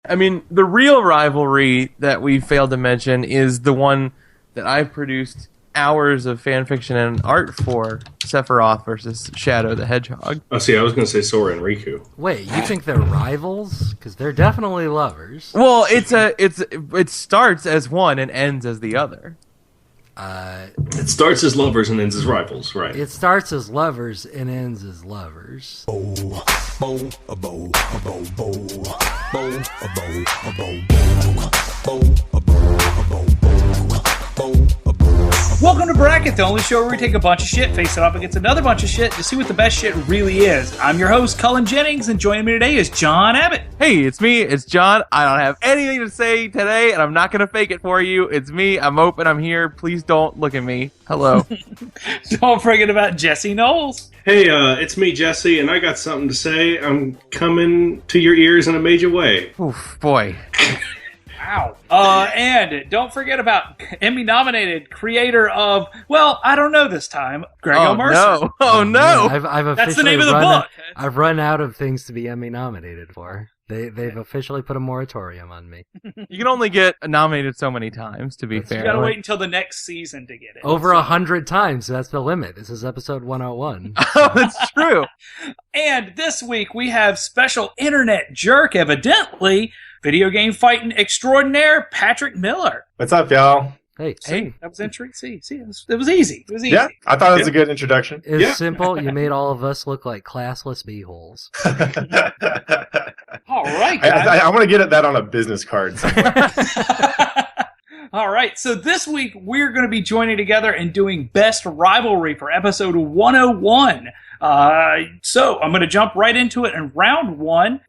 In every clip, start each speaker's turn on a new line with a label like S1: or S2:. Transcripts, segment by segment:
S1: I mean, the real rivalry that we failed to mention is the one that I've produced hours of fan fiction and art for: Sephiroth versus Shadow the Hedgehog.
S2: Oh, see, I was going to say Sora and Riku.
S3: Wait, you think they're rivals? Because they're definitely lovers.
S1: Well, it starts as one and ends as the other.
S2: It starts as lovers and ends as rivals, right?
S3: It starts as lovers and ends as lovers.
S4: Welcome to Bracket, the only show where we take a bunch of shit, face it up against another bunch of shit to see what the best shit really is. I'm your host, Cullen Jennings, and joining me today is John Abbott.
S1: Hey, it's me. It's John. I don't have anything to say today, and I'm not going to fake it for you. It's me. I'm open. I'm here. Please don't look at me. Hello.
S4: Don't forget about Jesse Knowles.
S2: Hey, it's me, Jesse, and I got something to say. I'm coming to your ears in a major way.
S1: Oof, boy.
S4: Wow. And don't forget about Emmy-nominated creator of, well, I don't know this time, Greg Mercer.
S1: No. Oh, no.
S3: I've officially
S4: That's the name of the book.
S3: I've run out of things to be Emmy nominated for. They've officially put a moratorium on me.
S1: You can only get nominated so many times, to be fair.
S4: You gotta wait until the next season to get it.
S3: Over 100 times, that's the limit. This is episode 101.
S1: Oh, that's true.
S4: And this week we have special internet jerk, evidently, video game fighting extraordinaire, Patrick Miller.
S5: What's up, y'all?
S3: Hey,
S4: That was entry. See, it was easy. It was easy.
S5: Yeah, I thought it was a good introduction.
S3: It's simple. You made all of us look like classless b-holes.
S4: All right, guys.
S5: I want to get that on a business card somewhere.
S4: All right, so this week we're going to be joining together and doing Best Rivalry for episode 101. So I'm going to jump right into it in round one.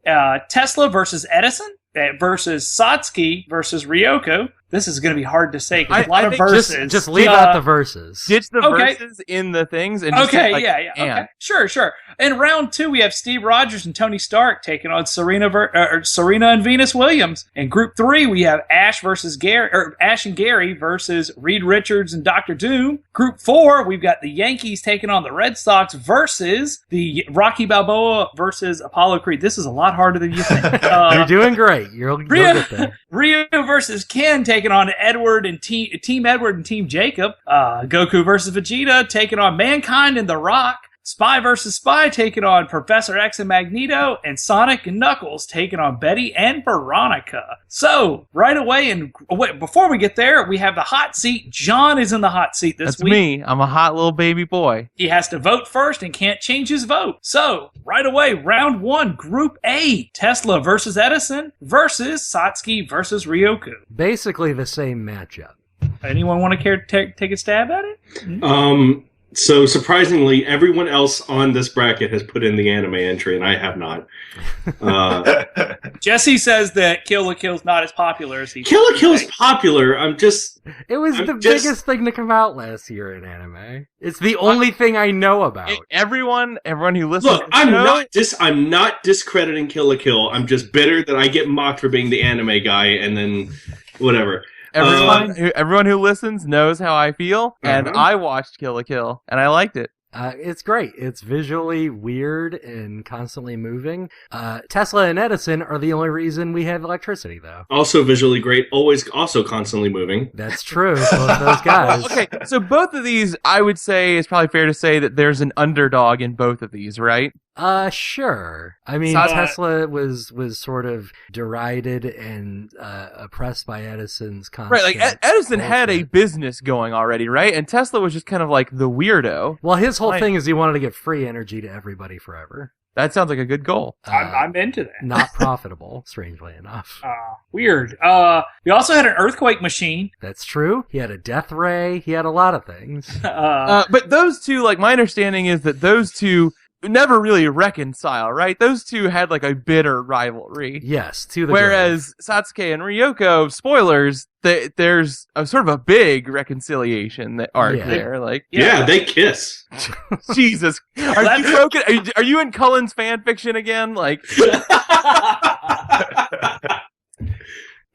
S4: Tesla versus Edison versus Satsuki versus Ryoko. This is going to be hard to say because a lot of verses.
S3: Just leave out the verses.
S1: Ditch the verses in the things. And just
S4: okay,
S1: say,
S4: yeah. Okay. Sure. In round two, we have Steve Rogers and Tony Stark taking on Serena and Venus Williams. In group three, we have Ash and Gary versus Reed Richards and Dr. Doom. Group four, we've got the Yankees taking on the Red Sox versus the Rocky Balboa versus Apollo Creed. This is a lot harder than you think.
S3: You're doing great. You'll get there.
S4: Ryu versus Ken taking on Edward and Team Edward and Team Jacob. Goku versus Vegeta taking on Mankind and The Rock. Spy versus Spy taking on Professor X and Magneto, and Sonic and Knuckles taking on Betty and Veronica. So, right away, and before we get there, we have the hot seat. John is in the hot seat this week.
S1: That's me. I'm a hot little baby boy.
S4: He has to vote first and can't change his vote. So, right away, round one, Group A, Tesla versus Edison versus Satsuki versus Ryoku.
S3: Basically the same matchup.
S4: Anyone want to take a stab at it?
S2: So surprisingly, everyone else on this bracket has put in the anime entry, and I have not.
S4: Jesse says that Kill la Kill's not as popular as he.
S2: Kill la Kill's popular.
S3: It was the biggest thing to come out last year in anime. It's the only thing I know about.
S1: Everyone who listens.
S2: Look, I'm not discrediting Kill la Kill. I'm just bitter that I get mocked for being the anime guy, and then whatever.
S1: Everyone who listens knows how I feel, and I watched Kill la Kill, and I liked it.
S3: It's great. It's visually weird and constantly moving. Tesla and Edison are the only reason we have electricity, though.
S2: Also visually great, also constantly moving.
S3: That's true, both those guys.
S1: Okay, so both of these, I would say, it's probably fair to say that there's an underdog in both of these, right?
S3: Sure. I mean, Tesla was sort of derided and oppressed by Edison's constant.
S1: Right, like Edison had a business going already, right? And Tesla was just kind of like the weirdo.
S3: Well, his whole thing is he wanted to give free energy to everybody forever.
S1: That sounds like a good goal.
S4: I'm into that.
S3: Not profitable, strangely enough.
S4: Weird. We also had an earthquake machine.
S3: That's true. He had a death ray. He had a lot of things.
S1: But those two, like, my understanding is that those two never really reconcile, right? Those two had like a bitter rivalry.
S3: Yes, to the
S1: whereas Satsuki and Ryoko, spoilers, there's a sort of a big reconciliation arc there. Like,
S2: they kiss.
S1: Jesus, are you broken? Are you in Cullen's fan fiction again? Like,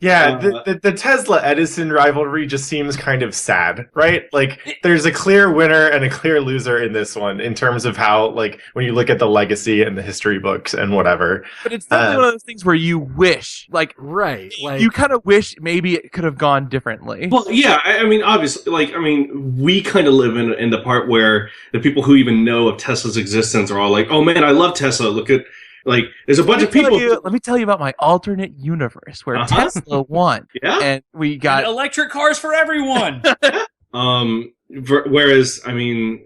S5: Yeah, the Tesla Edison rivalry just seems kind of sad, right? Like, there's a clear winner and a clear loser in this one in terms of how, like, when you look at the legacy and the history books and whatever.
S1: But it's definitely one of those things where you wish, like,
S3: Right. Like,
S1: you kind of wish maybe it could have gone differently.
S2: Well, yeah, I mean, obviously, like, I mean, we kind of live in the part where the people who even know of Tesla's existence are all like, oh man, I love Tesla. Look at, like, there's a bunch of people.
S1: Let me tell you about my alternate universe where Tesla won.
S2: Yeah.
S1: And we got
S4: And electric cars for everyone.
S2: Whereas, I mean,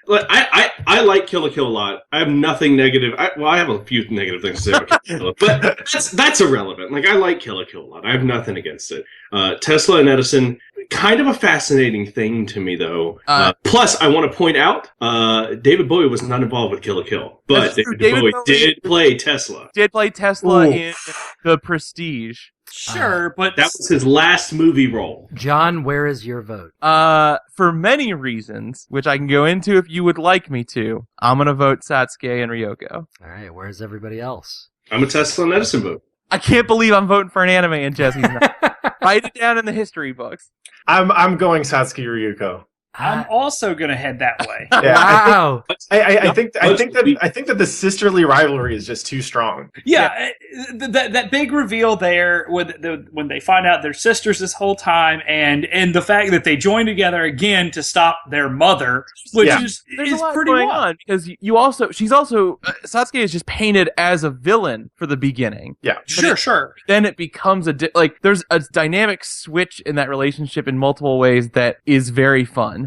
S2: I like Kill la Kill a lot. I have nothing negative. I have a few negative things to say about Kill la Kill, but that's irrelevant. Like, I like Kill la Kill a lot. I have nothing against it. Tesla and Edison, kind of a fascinating thing to me, though. Plus, I want to point out, David Bowie was not involved with Kill la Kill, but David Bowie did play Tesla.
S1: Did play Tesla in The Prestige.
S4: Sure, but
S2: That was his last movie role.
S3: John, where is your vote?
S1: For many reasons, which I can go into if you would like me to, I'm going to vote Satsuki and Ryoko.
S3: All right, where's everybody else?
S2: I'm a Tesla and Edison vote.
S1: I can't believe I'm voting for an anime and Jesse's not. Write it down in the history books.
S5: I'm going Satsuki Ryuko.
S4: I'm also going to head that way.
S5: Yeah,
S3: Wow.
S5: I think that the sisterly rivalry is just too strong.
S4: Yeah, that big reveal there when they find out they're sisters this whole time, and the fact that they join together again to stop their mother, which is
S1: There's a lot
S4: pretty
S1: going
S4: wild.
S1: on because she's also Satsuki is just painted as a villain for the beginning.
S5: Yeah.
S4: Sure.
S1: Then it becomes there's a dynamic switch in that relationship in multiple ways that is very fun.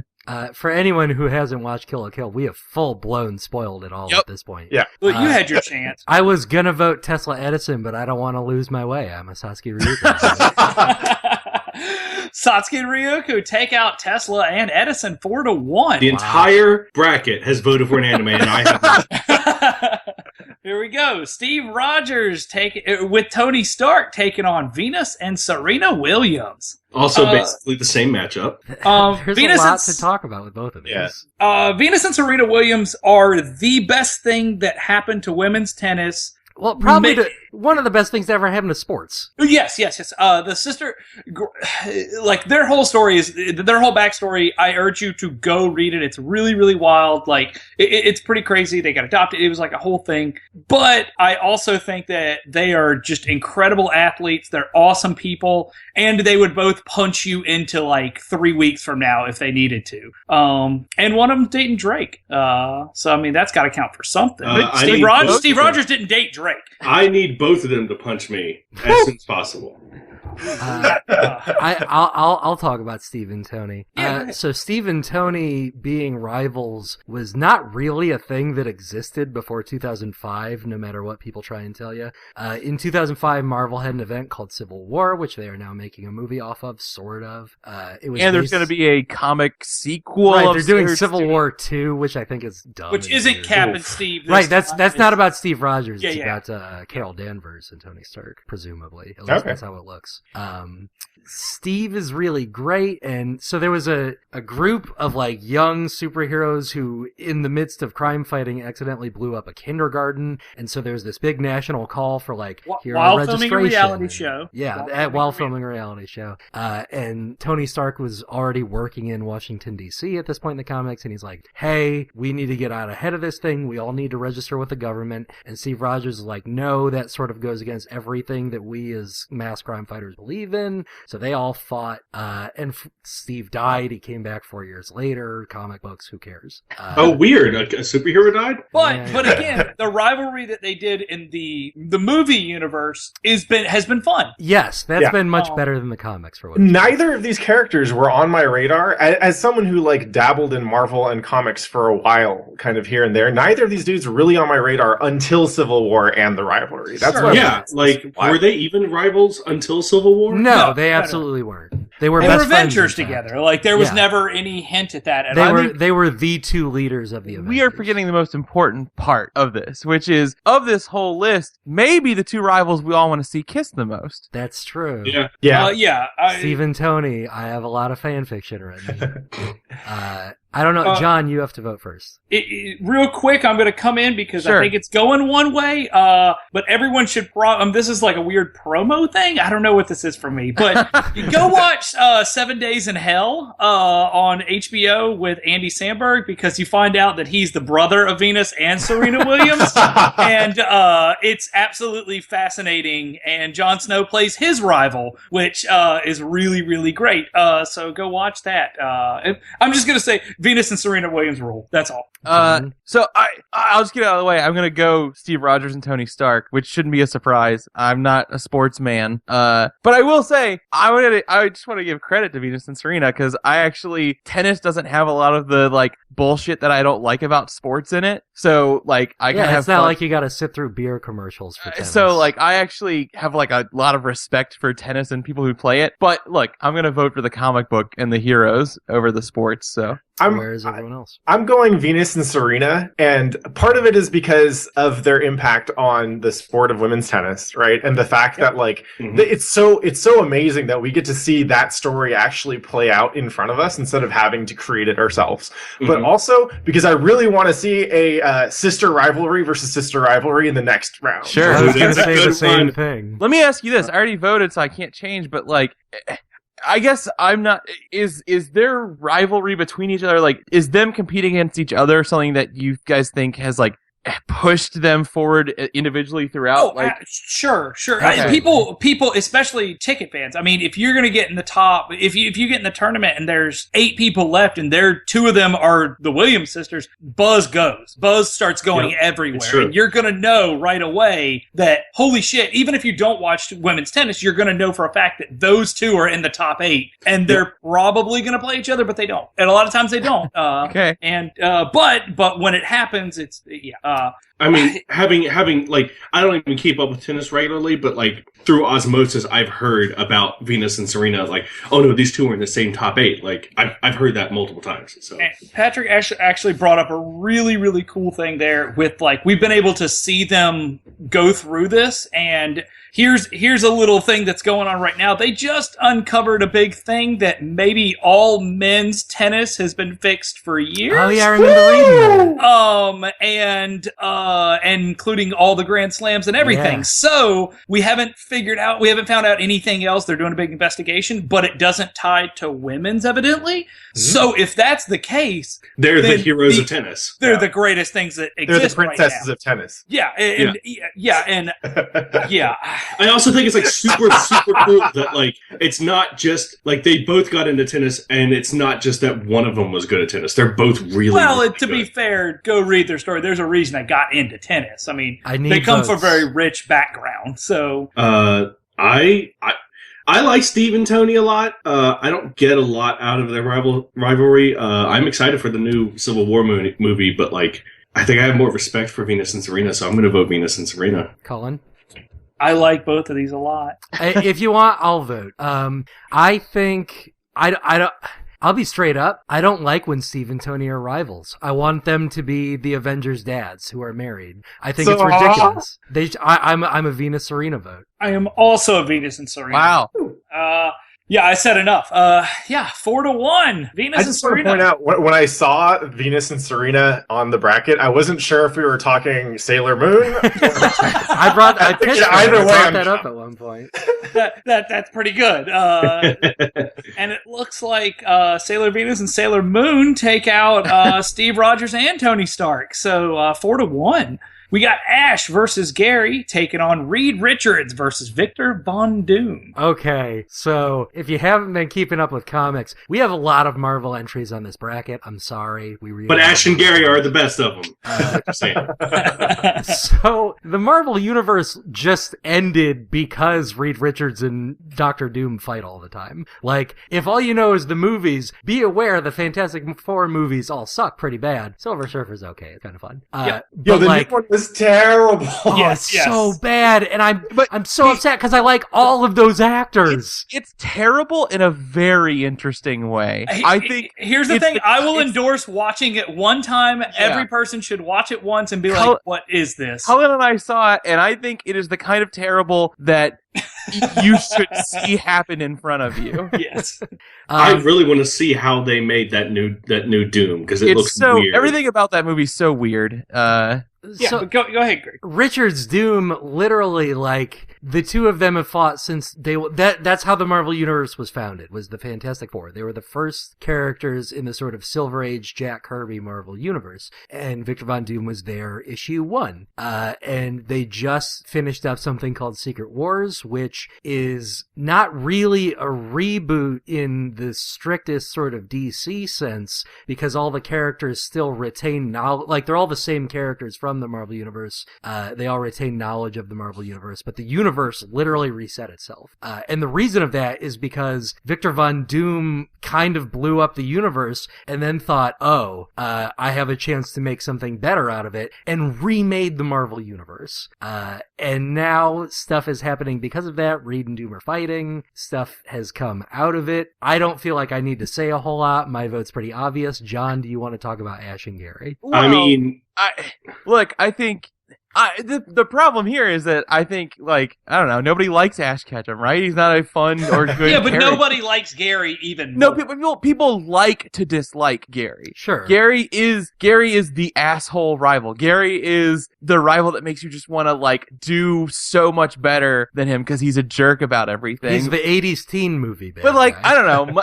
S3: For anyone who hasn't watched Kill la Kill, we have full-blown spoiled it all at this point.
S5: Yeah.
S4: Well, you had your chance.
S3: I was gonna vote Tesla Edison, but I don't want to lose my way. I'm a Satsuki Ryuko.
S4: Satsuki and Ryuko take out Tesla and Edison 4-1.
S2: The entire bracket has voted for an anime, and I have not.
S4: Here we go. Steve Rogers with Tony Stark taking on Venus and Serena Williams.
S2: Also, basically the same matchup.
S3: There's
S4: Venus
S3: a lot
S4: and
S3: to talk about with both of these.
S5: Yeah.
S4: Venus and Serena Williams are the best thing that happened to women's tennis.
S3: Well, probably one of the best things that ever happened to sports.
S4: Yes. The sister, like, their whole backstory, I urge you to go read it. It's really, really wild. Like, it's pretty crazy. They got adopted. It was like a whole thing. But I also think that they are just incredible athletes. They're awesome people. And they would both punch you into, like, 3 weeks from now if they needed to. And one of them dating Drake. So, I mean, that's got to count for something. Steve Rogers didn't date Drake.
S2: I need both of them to punch me as soon as possible.
S3: I'll talk about Steve and Tony. So Steve and Tony being rivals was not really a thing that existed before 2005, no matter what people try and tell you. In 2005, Marvel had an event called Civil War, which they are now making a movie off of, sort of.
S1: There's going to be a comic sequel.
S3: Right, they're doing Civil War 2, which I think is dumb.
S4: Which isn't Cap and Steve.
S3: Right, that's not about Steve Rogers. It's
S4: about
S3: Carol Danvers and Tony Stark, presumably. At least that's how it looks. Steve is really great, and so there was a group of like young superheroes who, in the midst of crime fighting, accidentally blew up a kindergarten, and so there's this big national call for like hero
S4: while filming
S3: registration.
S4: a reality show.
S3: Yeah, while filming a reality show. And Tony Stark was already working in Washington, D.C. at this point in the comics, and he's like, hey, we need to get out ahead of this thing. We all need to register with the government. And Steve Rogers is like, no, that sort of goes against everything that we as mass crime fighters believe in. So they all fought, and Steve died. He came back 4 years later. Comic books, who cares?
S2: Weird. A superhero died?
S4: But again, the rivalry that they did in the movie universe has been fun.
S3: Yes, that's been much better than the comics for what
S5: Neither of these characters were on my radar. As someone who like dabbled in Marvel and comics for a while, kind of here and there, neither of these dudes were really on my radar until Civil War and the rivalry. That's why.
S2: Were they even rivals until Civil War?
S3: No, they absolutely weren't. They were
S4: Avengers together. Like, there was never any hint at that.
S3: They were the two leaders of the Avengers.
S1: We are forgetting the most important part of this, which is, of this whole list, maybe the two rivals we all want to see kiss the most.
S3: That's true.
S5: Yeah.
S3: Steve and Tony, I have a lot of fan fiction written. I don't know. John, you have to vote first.
S4: Real quick, I'm going to come in because I think it's going one way, but everyone should this is like a weird promo thing. I don't know what this is for me, but you go watch 7 Days in Hell on HBO with Andy Samberg, because you find out that he's the brother of Venus and Serena Williams, and it's absolutely fascinating, and Jon Snow plays his rival, which is really, really great. So go watch that. I'm just going to say Venus and Serena Williams rule. That's all.
S1: So I'll just get out of the way. I'm gonna go Steve Rogers and Tony Stark, which shouldn't be a surprise. I'm not a sportsman, but I will say I just want to give credit to Venus and Serena, because tennis doesn't have a lot of the like bullshit that I don't like about sports in it. So like I can have
S3: it's not like you got to sit through beer commercials for tennis.
S1: So like I actually have like a lot of respect for tennis and people who play it. But look, I'm gonna vote for the comic book and the heroes over the sports. So.
S3: Where is everyone else?
S5: I'm going Venus and Serena, and part of it is because of their impact on the sport of women's tennis, right? And the fact that like it's so amazing that we get to see that story actually play out in front of us instead of having to create it ourselves. But also because I really want to see a sister rivalry versus sister rivalry in the next round.
S3: Sure, I was going to say the same thing.
S1: Let me ask you this: I already voted, so I can't change. But like, I guess I'm not. Is there rivalry between each other? Like, is them competing against each other something that you guys think has like pushed them forward individually throughout?
S4: Sure.
S1: Okay.
S4: People, especially ticket fans. I mean, if you're going to get in the top, if you get in the tournament and there's 8 people left and two of them are the Williams sisters, buzz goes. Buzz starts going everywhere. And you're going to know right away that, holy shit, even if you don't watch women's tennis, you're going to know for a fact that those 2 are in the top 8 and they're probably going to play each other, but they don't. And a lot of times they don't.
S1: Okay.
S4: And, but when it happens, it's,
S2: I mean, having like, I don't even keep up with tennis regularly, but like through osmosis, I've heard about Venus and Serena. Like, oh no, these 2 are in the same top 8. Like, I've heard that multiple times. So
S4: and Patrick actually brought up a really, really cool thing there with like, we've been able to see them go through this, and here's a little thing that's going on right now. They just uncovered a big thing that maybe all men's tennis has been fixed for years.
S3: Oh yeah, I remember reading that.
S4: And including all the Grand Slams and everything.
S3: Yeah.
S4: So we haven't found out anything else. They're doing a big investigation, but it doesn't tie to women's, evidently. So if that's the case,
S2: they're the heroes of tennis.
S4: They're the greatest things that exist.
S5: They're the princesses of tennis.
S4: Yeah,
S2: I also think it's like super cool that like it's not just like they both got into tennis, and it's not just that one of them was good at tennis. They're both really
S4: to be fair, go read their story. There's a reason I got into tennis. I mean, they come
S3: votes.
S4: from a very rich background. So
S2: I like Steve and Tony a lot. I don't get a lot out of their rivalry. I'm excited for the new Civil War movie, but like I think I have more respect for Venus and Serena, so I'm going to vote Venus and Serena.
S3: Colin?
S4: I like both of these a lot.
S3: If you want, I'll vote. I think I don't. I'll be straight up. I don't like when Steve and Tony are rivals. I want them to be the Avengers' dads who are married. I think it's ridiculous. I'm a Venus Serena vote.
S4: I am also a Venus and Serena.
S1: Wow.
S4: Yeah, I said enough. 4-1. Venus and Serena.
S5: I just want to point out, when I saw Venus and Serena on the bracket, I wasn't sure if we were talking Sailor Moon.
S3: I pitched that up at one point.
S4: That's pretty good. And it looks like Sailor Venus and Sailor Moon take out Steve Rogers and Tony Stark. So 4-1. We got Ash versus Gary taking on Reed Richards versus Victor Von Doom.
S3: Okay, so if you haven't been keeping up with comics, we have a lot of Marvel entries on this bracket. I'm sorry.
S2: But Ash and Gary are the best of them.
S3: So the Marvel Universe just ended because Reed Richards and Doctor Doom fight all the time. Like, if all you know is the movies, be aware the Fantastic Four movies all suck pretty bad. Silver Surfer's okay. It's kind of fun.
S5: But the new one was terrible.
S3: Yes. So bad, and I'm so upset because I like all of those actors.
S1: It's terrible in a very interesting way. I think
S4: here's the thing: I will endorse watching it one time. Yeah. Every person should watch it once and be like, "What is this?"
S1: Helen and I saw it, and I think it is the kind of terrible that you should see happen in front of you.
S4: Yes.
S2: I really want to see how they made that new Doom, because it looks
S1: so
S2: weird.
S1: Everything about that movie is so weird.
S4: Yeah,
S3: So,
S4: but go ahead, Greg.
S3: Richard's Doom, literally, like, the two of them have fought since that's how the Marvel Universe was founded, was the Fantastic Four. They were the first characters in the sort of Silver Age Jack Kirby Marvel Universe, and Victor Von Doom was there issue 1. And they just finished up something called Secret Wars, which is not really a reboot in the strictest sort of DC sense, because all the characters still retain knowledge, like, they're all the same characters from the Marvel Universe. They all retain knowledge of the Marvel Universe, but the universe literally reset itself. And the reason of that is because Victor Von Doom kind of blew up the universe and then thought, I have a chance to make something better out of it, and remade the Marvel Universe. And now stuff is happening because of that. Reed and Doom are fighting. Stuff has come out of it. I don't feel like I need to say a whole lot. My vote's pretty obvious. John, do you want to talk about Ash and Gary?
S2: I mean...
S1: I think the problem here is that I think, like, I don't know, nobody likes Ash Ketchum, right? He's not a fun or good
S4: Yeah, but
S1: character.
S4: nobody likes Gary even
S1: No,
S4: more.
S1: people like to dislike Gary.
S3: Sure.
S1: Gary is the asshole rival. Gary is the rival that makes you just want to, like, do so much better than him because he's a jerk about everything.
S3: He's the 80s teen movie bad
S1: But, like,
S3: guy.
S1: I don't know.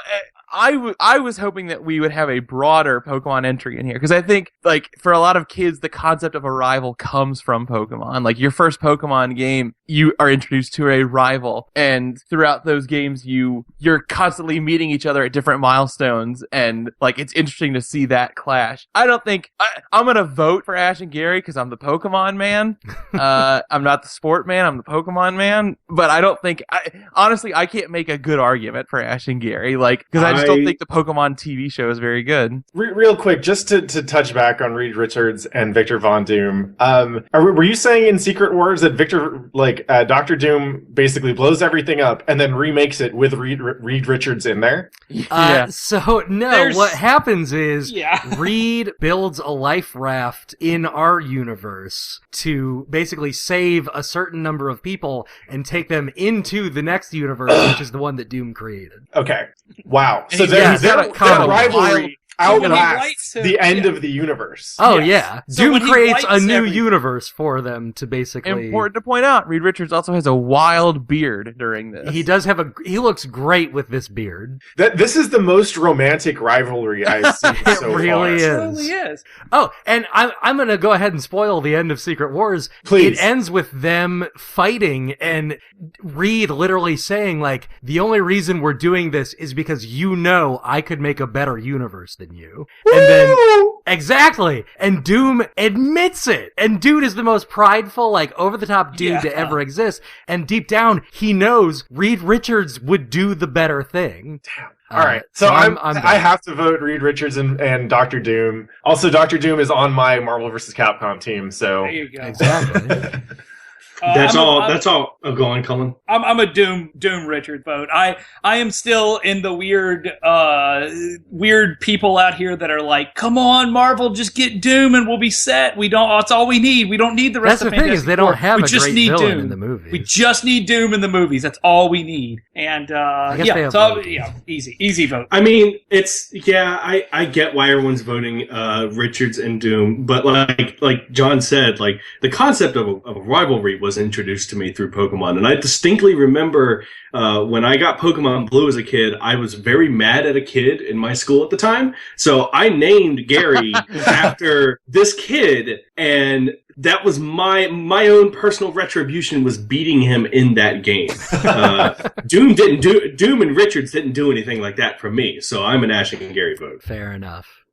S1: I was hoping that we would have a broader Pokemon entry in here, because I think, like, for a lot of kids, the concept of a rival comes from Pokemon. Like, your first Pokemon game, you are introduced to a rival, and throughout those games, you're constantly meeting each other at different milestones, and, like, it's interesting to see that clash. I don't think I'm gonna vote for Ash and Gary because I'm the Pokemon man. I'm not the sport man. I'm the Pokemon man. But I don't think, honestly, I can't make a good argument for Ash and Gary, like, because I just don't think the Pokemon TV show is very good.
S5: Real quick, just to touch back on Reed Richards and Victor Von Doom, were you saying in Secret Wars that Dr. Doom basically blows everything up and then remakes it with Reed Richards in there?
S1: Yeah.
S3: So, no, what happens is Reed builds a life raft in our universe to basically save a certain number of people and take them into the next universe, which is the one that Doom created.
S5: Okay. Wow. So
S3: Yeah,
S5: that rivalry outlasts the end of the universe.
S3: Oh, yeah.
S4: So
S3: Doom
S4: when he
S3: creates a
S4: writes
S3: new
S4: everything-
S3: universe for them to basically...
S1: Important to point out, Reed Richards also has a wild beard during this.
S3: He does have he looks great with this beard.
S5: This is the most romantic rivalry I've seen
S3: It
S5: so
S3: really
S5: far.
S3: is.
S4: It really is.
S3: Oh, and I'm going to go ahead and spoil the end of Secret Wars.
S5: Please.
S3: It ends with them fighting and Reed literally saying, like, the only reason we're doing this is because you know I could make a better universe than you. And then, exactly. And Doom admits it. And dude is the most prideful, like, over-the-top dude to ever exist. And deep down, he knows Reed Richards would do the better thing.
S5: Damn. All right, so I have to vote Reed Richards and Dr. Doom. Also, Dr. Doom is on my Marvel vs. Capcom team, so
S4: There you go.
S3: Exactly.
S2: That's all. Oh, go on, Cullen.
S4: I'm a Doom Richard vote. I am still in the weird people out here that are like, come on, Marvel, just get Doom and we'll be set. That's all we need. We don't need the rest
S3: That's
S4: of
S3: the thing is they don't have
S4: we
S3: a
S4: just
S3: great
S4: need
S3: villain
S4: Doom.
S3: in the movies.
S4: We just need Doom in the movies. That's all we need. And easy vote.
S2: I mean, I get why everyone's voting Richards and Doom, but like John said, like, the concept of a rivalry was introduced to me through Pokemon, and I distinctly remember when I got Pokemon Blue as a kid, I was very mad at a kid in my school at the time, so I named Gary after this kid, and that was my own personal retribution, was beating him in that game. Doom and Richards didn't do anything like that for me, so I'm an Ash and Gary vote.
S3: Fair enough.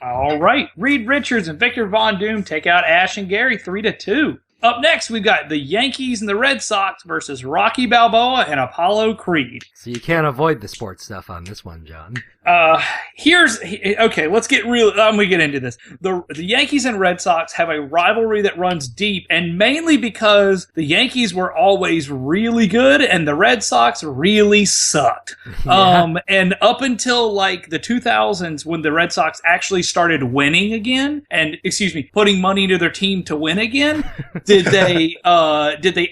S4: All right. Reed Richards and Victor Von Doom take out Ash and Gary 3-2. Up next, we've got the Yankees and the Red Sox versus Rocky Balboa and Apollo Creed.
S3: So you can't avoid the sports stuff on this one, John.
S4: Okay, let's get real. I'm gonna get into this. The Yankees and Red Sox have a rivalry that runs deep, and mainly because the Yankees were always really good and the Red Sox really sucked.
S3: Yeah.
S4: And up until like the 2000s, when the Red Sox actually started winning again, and putting money into their team to win again, did they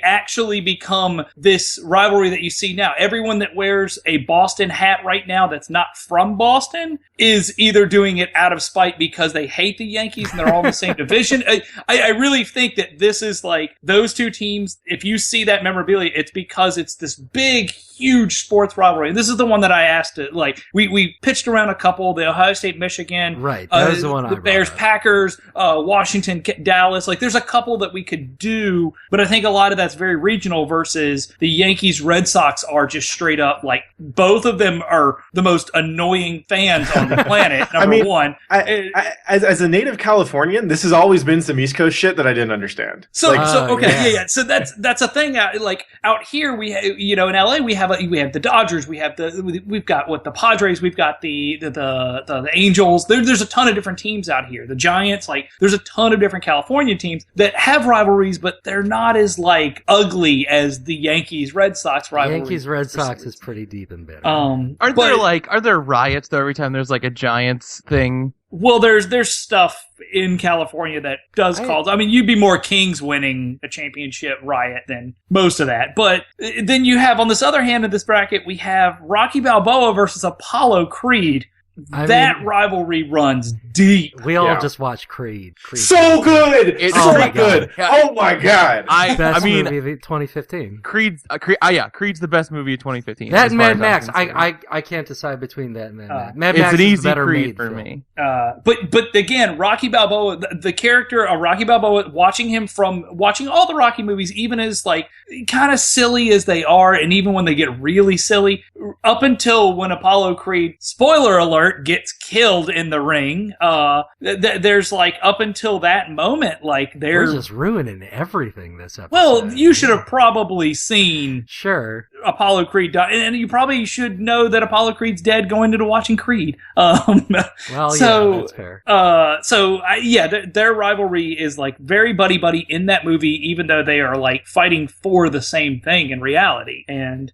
S4: actually become this rivalry that you see now? Everyone that wears a Boston hat right now that's not from Boston is either doing it out of spite because they hate the Yankees and they're all in the same division. I really think that this is like those two teams. If you see that memorabilia, it's because it's this big, huge sports rivalry. And this is the one that I asked it. Like we pitched around a couple, the Ohio State, Michigan,
S3: right? That was the one.
S4: The Bears, Packers, Washington, Dallas. Like there's a couple that we could do, but I think a lot of that's very regional versus the Yankees, Red Sox are just straight up like both of them are the most annoying fans on the planet. Number one.
S5: As a native Californian, this has always been some East Coast shit that I didn't understand.
S4: So So that's a thing. Like out here, we in LA, we have the Dodgers, we've got the Padres, we've got the Angels. There's a ton of different teams out here. The Giants, like there's a ton of different California teams that have rivalries, but they're not as like ugly as the Yankees Red Sox rivalry.
S3: Yankees Red Sox is pretty deep and bitter.
S1: Are there riots though every time there's like a Giants thing?
S4: Well, there's stuff in California that does cause. I mean, you'd be more Kings winning a championship riot than most of that. But then you have on this other hand of this bracket, we have Rocky Balboa versus Apollo Creed. That rivalry runs deep.
S3: We all just watched Creed.
S5: So good. It's so good. Oh my god.
S3: Best movie of 2015.
S1: Creed's the best movie of 2015.
S3: That and Mad Max. I can't decide between that and Mad Max. Mad Max
S1: it's an easy
S3: better
S1: Creed for me.
S4: But again, Rocky Balboa, the character of Rocky Balboa, watching all the Rocky movies, even as like kind of silly as they are, and even when they get really silly, up until when Apollo Creed, spoiler alert, gets killed in the ring. There's like up until that moment, like
S3: we're just ruining everything this episode.
S4: Well, you should have probably seen Apollo Creed die, and you probably should know that Apollo Creed's dead going into watching Creed.
S3: That's fair.
S4: Their rivalry is like very buddy in that movie, even though they are like fighting for the same thing in reality, and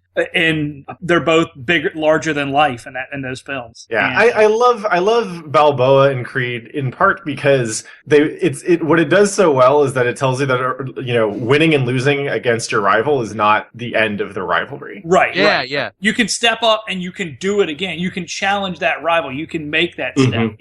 S4: they're both larger than life in those films.
S5: Yeah, I love Balboa and Creed in part because what it does so well is that it tells you that winning and losing against your rival is not the end of the rivalry.
S4: Right.
S1: Yeah,
S4: right.
S1: yeah.
S4: You can step up and you can do it again. You can challenge that rival. You can make that step.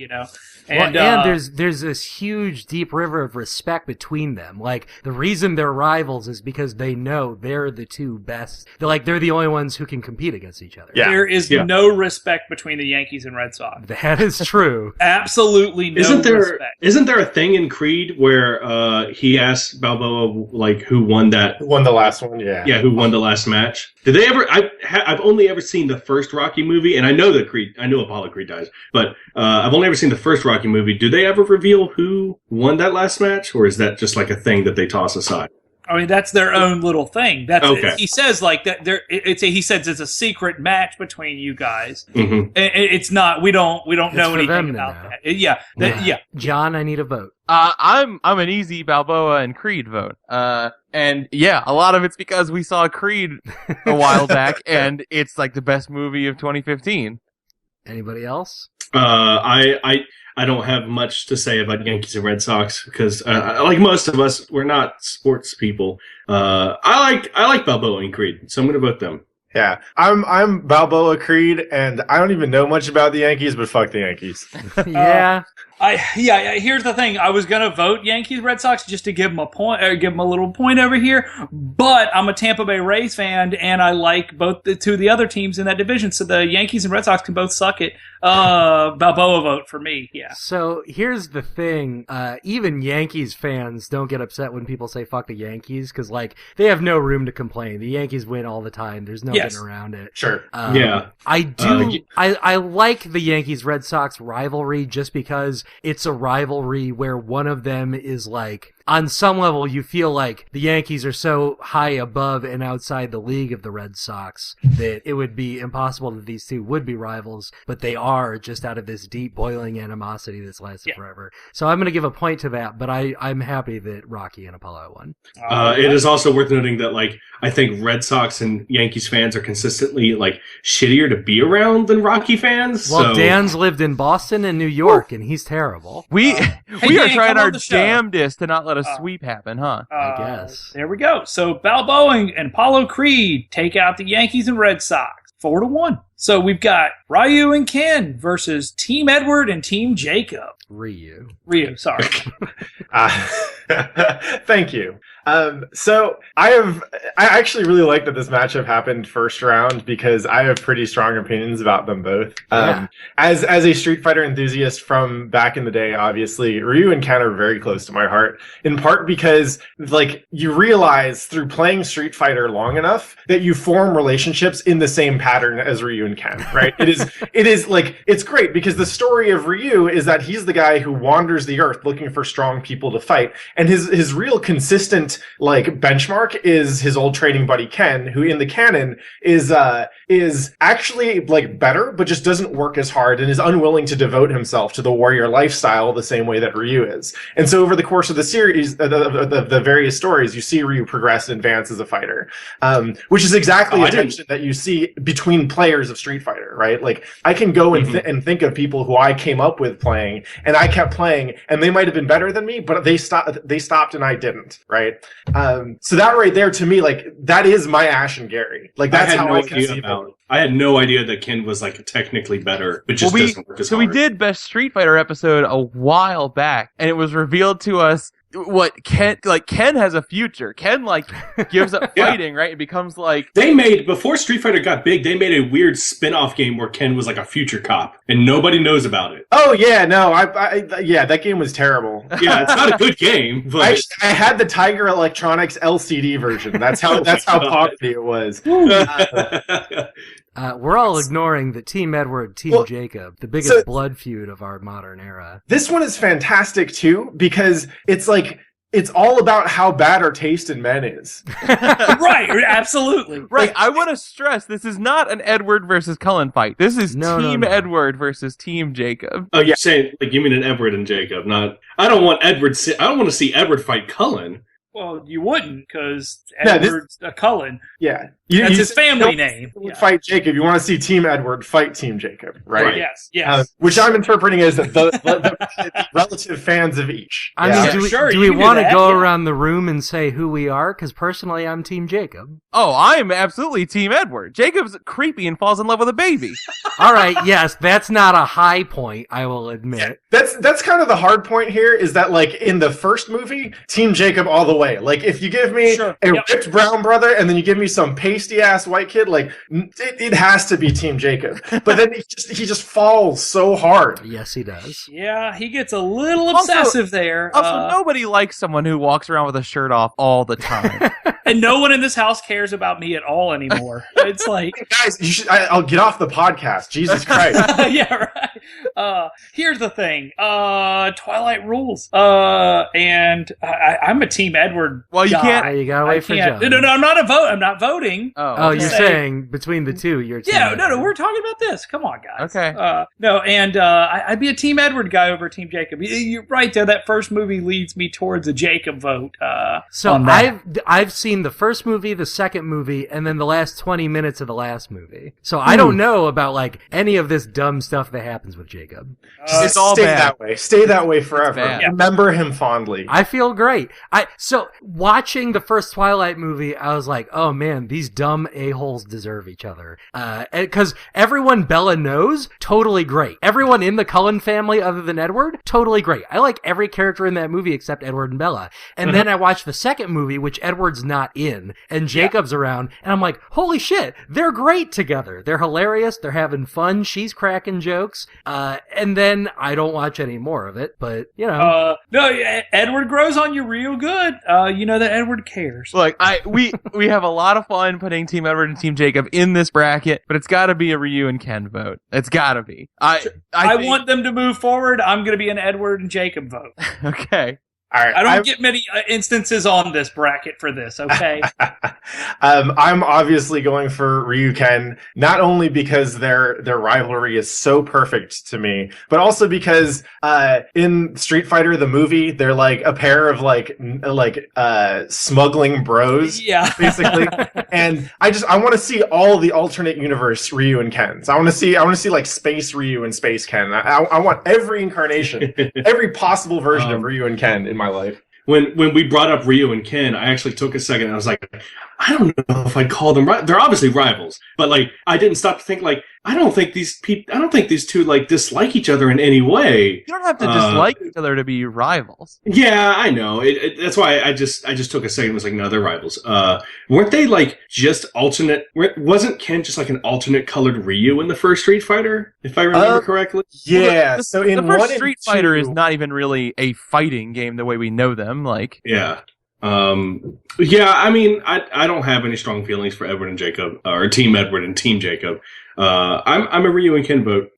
S4: And
S3: there's this huge deep river of respect between them. Like the reason they're rivals is because they know they're the two best. They're the only ones who can compete against each other.
S5: Yeah.
S4: There is no respect between the Yankees and Red Sox.
S3: That is true.
S4: Absolutely no respect.
S2: Isn't there a thing in Creed where he asks Balboa like who won the
S5: last one? Yeah.
S2: Yeah, who won the last match? Did they ever? I've only ever seen the first Rocky movie, and I know Apollo Creed dies, but I've only ever seen the first Rocky movie. Do they ever reveal who won that last match, or is that just like a thing that they toss aside?
S4: I mean, that's their own little thing. That's
S2: okay.
S4: He says like that. He says it's a secret match between you guys.
S2: Mm-hmm.
S4: It's not. We don't know anything about that. Yeah.
S3: John, I need a vote.
S1: I'm an easy Balboa and Creed vote. And yeah, a lot of it's because we saw Creed a while back, and it's like the best movie of 2015.
S3: Anybody else?
S2: I don't have much to say about Yankees and Red Sox because, like most of us, we're not sports people. I like Balboa and Creed, so I'm going to vote them.
S5: Yeah, I'm Balboa Creed, and I don't even know much about the Yankees, but fuck the Yankees.
S3: Yeah.
S4: Here's the thing. I was gonna vote Yankees Red Sox just to give them a point, or give them a little point over here. But I'm a Tampa Bay Rays fan, and I like both the other teams in that division. So the Yankees and Red Sox can both suck it. Balboa vote for me. Yeah.
S3: So here's the thing. Even Yankees fans don't get upset when people say fuck the Yankees because like they have no room to complain. The Yankees win all the time. There's no getting around it.
S5: Sure.
S3: I do. I like the Yankees Red Sox rivalry just because it's a rivalry where one of them is like on some level, you feel like the Yankees are so high above and outside the league of the Red Sox that it would be impossible that these two would be rivals, but they are just out of this deep boiling animosity that's lasted forever. So I'm going to give a point to that, but I'm happy that Rocky and Apollo won.
S2: It is also worth noting that, like, I think Red Sox and Yankees fans are consistently, like, shittier to be around than Rocky fans.
S3: Well, Dan's lived in Boston and New York, and he's terrible.
S1: We
S4: Hey,
S1: are
S4: Dan,
S1: trying
S4: come
S1: our
S4: on the show.
S1: damnedest to not let a sweep happen, huh?
S3: I guess.
S4: There we go. So Balboa and Apollo Creed take out the Yankees and Red Sox 4-1. So we've got Ryu and Ken versus Team Edward and Team Jacob.
S3: Ryu,
S4: sorry.
S5: Thank you. So I actually really like that this matchup happened first round because I have pretty strong opinions about them both. As a Street Fighter enthusiast from back in the day, obviously Ryu and Ken are very close to my heart, in part because like you realize through playing Street Fighter long enough that you form relationships in the same pattern as Ryu and Ken, right? It is like, it's great because the story of Ryu is that he's the guy who wanders the earth looking for strong people to fight, and his real consistent like benchmark is his old training buddy Ken, who in the canon is actually like better, but just doesn't work as hard and is unwilling to devote himself to the warrior lifestyle the same way that Ryu is. And so over the course of the series, the various stories, you see Ryu progress and advance as a fighter, which is exactly a tension that you see between players of Street Fighter, right? Like I can go and think of people who I came up with playing, and I kept playing, and they might have been better than me, but they stopped and I didn't, right? So that right there to me, like that is my Ash and Gary. Like that's how I conceive it.
S2: I had no idea that Ken was like technically better, but just doesn't work as hard.
S1: So we did Best Street Fighter episode a while back, and it was revealed to us what Ken has a future. Ken like gives up fighting, right? It becomes like
S2: before Street Fighter got big, they made a weird spin-off game where Ken was like a future cop and nobody knows about it.
S5: Oh yeah, no, yeah, that game was terrible.
S2: Yeah, it's not a good game, but
S5: I had the Tiger Electronics LCD version. That's how popular it was.
S3: We're all ignoring the Team Edward, Team Jacob, the biggest blood feud of our modern era.
S5: This one is fantastic too because it's like it's all about how bad our taste in men is.
S4: Right, absolutely.
S1: Right, I want to stress this is not an Edward versus Cullen fight. This is Team Edward versus Team Jacob.
S2: Oh yeah, saying like you mean an Edward and Jacob, not. I don't want to see Edward fight Cullen.
S4: Well, you wouldn't, because Edward's a Cullen.
S5: Yeah.
S4: That's his family name.
S5: Fight Jacob. You want to see Team Edward fight Team Jacob, right?
S4: Yes.
S5: Which I'm interpreting as the relative fans of each.
S3: I mean, do we want to go around the room and say who we are? Because personally, I'm Team Jacob.
S1: Oh, I'm absolutely Team Edward. Jacob's creepy and falls in love with a baby.
S3: All right, yes, that's not a high point, I will admit.
S5: That's kind of the hard point here, is that like in the first movie, Team Jacob all the way. Like if you give me a ripped brown brother and then you give me some pasty ass white kid, like it has to be Team Jacob. But then he just falls so hard.
S3: Yes, he does.
S4: Yeah, he gets a little obsessive there.
S1: Also, nobody likes someone who walks around with a shirt off all the time.
S4: And no one in this house cares about me at all anymore. It's like,
S5: guys, I'll get off the podcast. Jesus Christ.
S4: Yeah, right. Here's the thing. Twilight rules. And I'm a Team Edward.
S1: Well, you can't.
S3: You gotta wait for John.
S4: No, I'm not I'm not voting.
S3: Oh, you're saying between the two, you're Team Edward.
S4: No, we're talking about this. Come on, guys.
S1: Okay.
S4: I'd be a Team Edward guy over Team Jacob. You're right there. That first movie leads me towards a Jacob vote.
S3: So I've seen the first movie, the second movie, and then the last 20 minutes of the last movie. So I don't know about like any of this dumb stuff that happens with Jacob.
S1: It's all
S5: stay
S1: bad.
S5: that way. Stay that way forever. Remember him fondly.
S3: I feel great. So watching the first Twilight movie, I was like, oh man, these dumb a-holes deserve each other. Because everyone Bella knows, totally great. Everyone in the Cullen family other than Edward, totally great. I like every character in that movie except Edward and Bella. And then I watched the second movie, which Edward's not in, and Jacob's around, and I'm like, holy shit, they're great together. They're hilarious. They're having fun. She's cracking jokes. And then I don't watch any more of it, but you know.
S4: No, Edward grows on you real good. You know that Edward cares.
S1: Look, we have a lot of fun putting Team Edward and Team Jacob in this bracket, but it's got to be a Ryu and Ken vote. It's got to be. I
S4: want them to move forward. I'm going to be an Edward and Jacob vote.
S1: Okay.
S5: All right,
S4: I don't get many instances on this bracket for this, okay?
S5: I'm obviously going for Ryuken, not only because their rivalry is so perfect to me, but also because in Street Fighter the movie, they're like a pair of like smuggling bros,
S4: yeah,
S5: basically. And I want to see all the alternate universe Ryu and Kens. I want to see like Space Ryu and Space Ken. I want every incarnation, every possible version of Ryu and Ken in my life.
S2: When we brought up Ryu and Ken, I actually took a second and I was like, I don't know if I'd call them they're obviously rivals, but like I didn't stop to think like I don't think these two like dislike each other in any way.
S1: You don't have to dislike each other to be rivals.
S2: Yeah, I know. That's why I just took a second and was like, no, they're rivals. Weren't they like just alternate? Wasn't Ken just like an alternate colored Ryu in the first Street Fighter, if I remember correctly?
S5: Yeah.
S1: So in the first Street Fighter is not even really a fighting game the way we know them. Like
S2: yeah. Yeah, I mean, I don't have any strong feelings for Edward and Jacob, or Team Edward and Team Jacob. I'm a Ryu and Ken vote.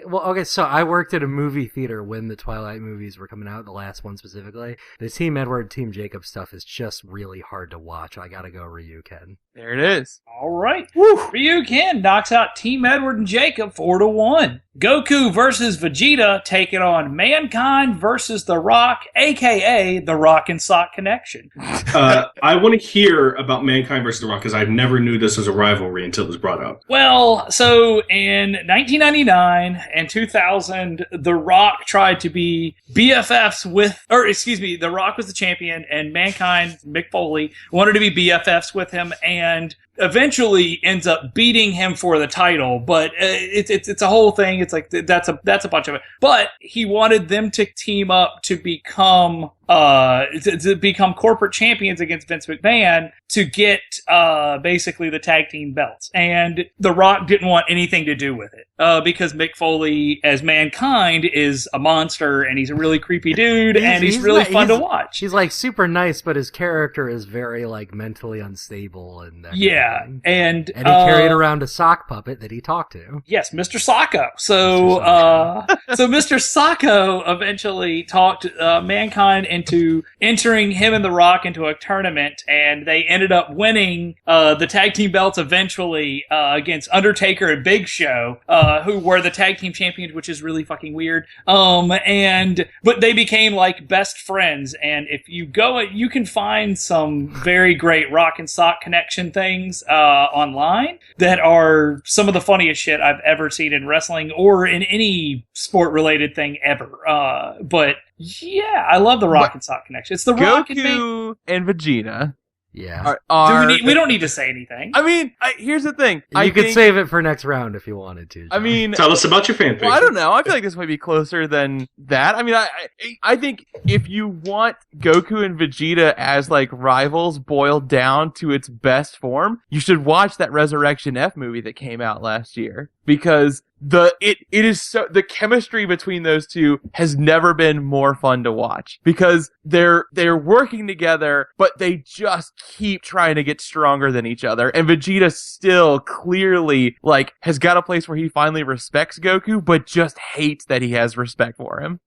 S3: Well, okay, so I worked at a movie theater when the Twilight movies were coming out, the last one specifically. The Team Edward, Team Jacob stuff is just really hard to watch. I gotta go Ryuken.
S1: There it is.
S4: All right. Ryuken knocks out Team Edward and Jacob 4-1. Goku versus Vegeta taking on Mankind versus The Rock, a.k.a. The Rock and Sock Connection.
S2: I want to hear about Mankind versus The Rock because I never knew this was a rivalry until it was brought up.
S4: Well, so in 1999 and 2000, The Rock tried to be BFFs with, The Rock was the champion and Mankind, Mick Foley, wanted to be BFFs with him and eventually ends up beating him for the title, but it's a whole thing. It's like that's a bunch of it. But he wanted them to team up to become corporate champions against Vince McMahon to get basically the tag team belts. And The Rock didn't want anything to do with it because Mick Foley as Mankind is a monster and he's a really creepy dude and he's really fun to watch.
S3: He's like super nice, but his character is very like mentally unstable and that
S4: yeah.
S3: And he carried around a sock puppet that he talked to.
S4: Yes, Mr. Sacco. So Mr. Sacco eventually talked Mankind into entering him and The Rock into a tournament, and they ended up winning the tag team belts eventually against Undertaker and Big Show, who were the tag team champions, which is really fucking weird. But they became like best friends, and if you go, you can find some very great Rock and Sock Connection things online that are some of the funniest shit I've ever seen in wrestling or in any sport related thing ever. But yeah, I love the Rock and Sock Connection. It's the Rock
S1: and Vegeta.
S3: Yeah.
S4: We don't need to say anything.
S1: I mean, here's the thing.
S3: You could save it for next round if you wanted to, John.
S1: I mean,
S2: tell us about your fanfic.
S1: Well, I don't know. I feel like this might be closer than that. I mean, I think if you want Goku and Vegeta as like rivals boiled down to its best form, you should watch that Resurrection F movie that came out last year because it is so the chemistry between those two has never been more fun to watch because they're working together, but they just keep trying to get stronger than each other. And Vegeta still clearly like has got a place where he finally respects Goku, but just hates that he has respect for him.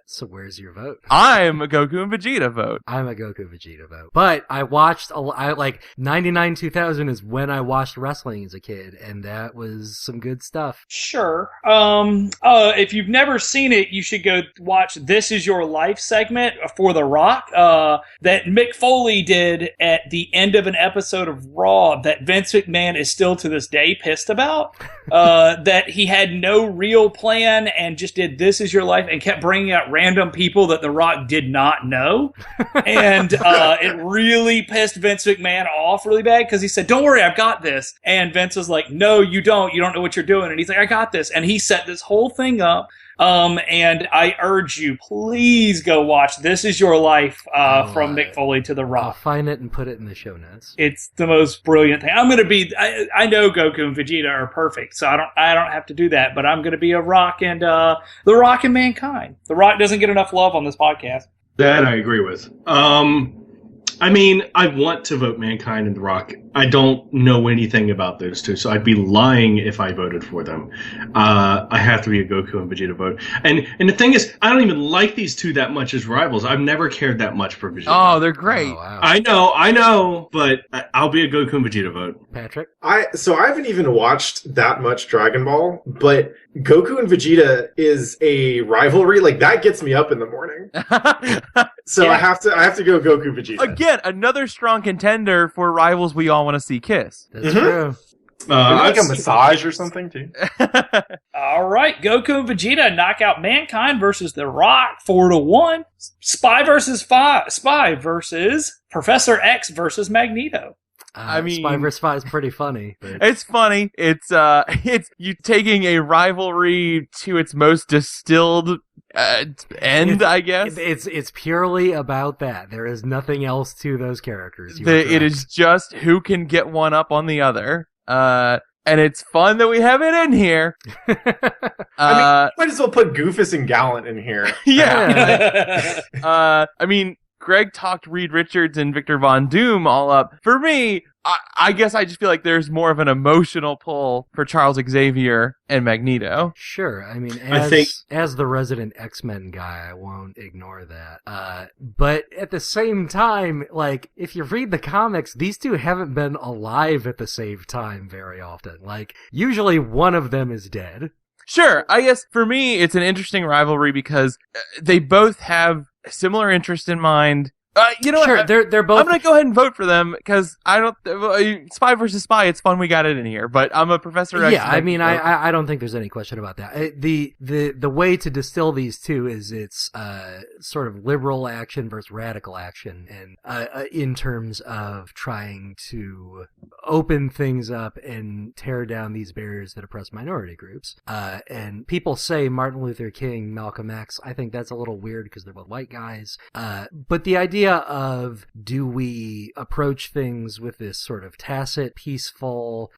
S3: So where's your vote?
S1: I'm a Goku and Vegeta vote.
S3: I'm a Goku Vegeta vote. But I watched like 99 2000 is when I watched wrestling as a kid, and that was some good stuff.
S4: Sure. If you've never seen it, you should go watch This Is Your Life segment for The Rock that Mick Foley did at the end of an episode of Raw that Vince McMahon is still to this day pissed about. That he had no real plan and just did This Is Your Life and kept bringing out random people that The Rock did not know. And it really pissed Vince McMahon off really bad because he said, don't worry, I've got this. And Vince was like, no, you don't. You don't know what you're doing. And he's like, I got this. And he set this whole thing up. And I urge you, please go watch This Is Your Life from Mick Foley to The Rock.
S3: I'll find it and put it in the show notes.
S4: It's the most brilliant thing. I'm going to be. I know Goku and Vegeta are perfect, so I don't have to do that. But I'm going to be a Rock and The Rock and Mankind. The Rock doesn't get enough love on this podcast.
S2: That I agree with. I mean, I want to vote Mankind and The Rock. I don't know anything about those two, so I'd be lying if I voted for them. I have to be a Goku and Vegeta vote. And the thing is, I don't even like these two that much as rivals. I've never cared that much for Vegeta.
S1: Oh, they're great. Oh,
S3: wow.
S2: I know, but I'll be a Goku and Vegeta vote.
S3: Patrick?
S5: I haven't even watched that much Dragon Ball, but Goku and Vegeta is a rivalry. Like, that gets me up in the morning. So yeah. I have to go Goku Vegeta.
S1: Again, another strong contender for rivals we all want to see kiss.
S3: That's true.
S5: Like a massage or something too.
S4: All right, Goku and Vegeta knock out Mankind versus The Rock 4-1. Spy versus Spy versus Professor X versus Magneto.
S1: I mean,
S3: Spy vs. Spy is pretty funny. But...
S1: It's funny. It's you taking a rivalry to its most distilled end, I guess.
S3: It's purely about that. There is nothing else to those characters.
S1: It is just who can get one up on the other. And it's fun that we have it in here.
S5: I mean, might as well put Goofus and Gallant in here.
S1: Yeah. I mean, Greg talked Reed Richards and Victor Von Doom all up. For me, I guess I just feel like there's more of an emotional pull for Charles Xavier and Magneto.
S3: Sure. I mean, as the resident X-Men guy, I won't ignore that. But at the same time, like, if you read the comics, these two haven't been alive at the same time very often. Like, usually one of them is dead.
S1: Sure. I guess for me, it's an interesting rivalry because they both have similar interest in mind. You know
S3: sure,
S1: what?
S3: They're both.
S1: I'm gonna go ahead and vote for them because I don't. Spy versus Spy. It's fun. We got it in here, but I'm a Professor X.
S3: Yeah, I mean, I don't think there's any question about that. The way to distill these two is it's sort of liberal action versus radical action, and in terms of trying to open things up and tear down these barriers that oppress minority groups. And people say Martin Luther King, Malcolm X. I think that's a little weird because they're both white guys. But the idea of, do we approach things with this sort of tacit, peaceful,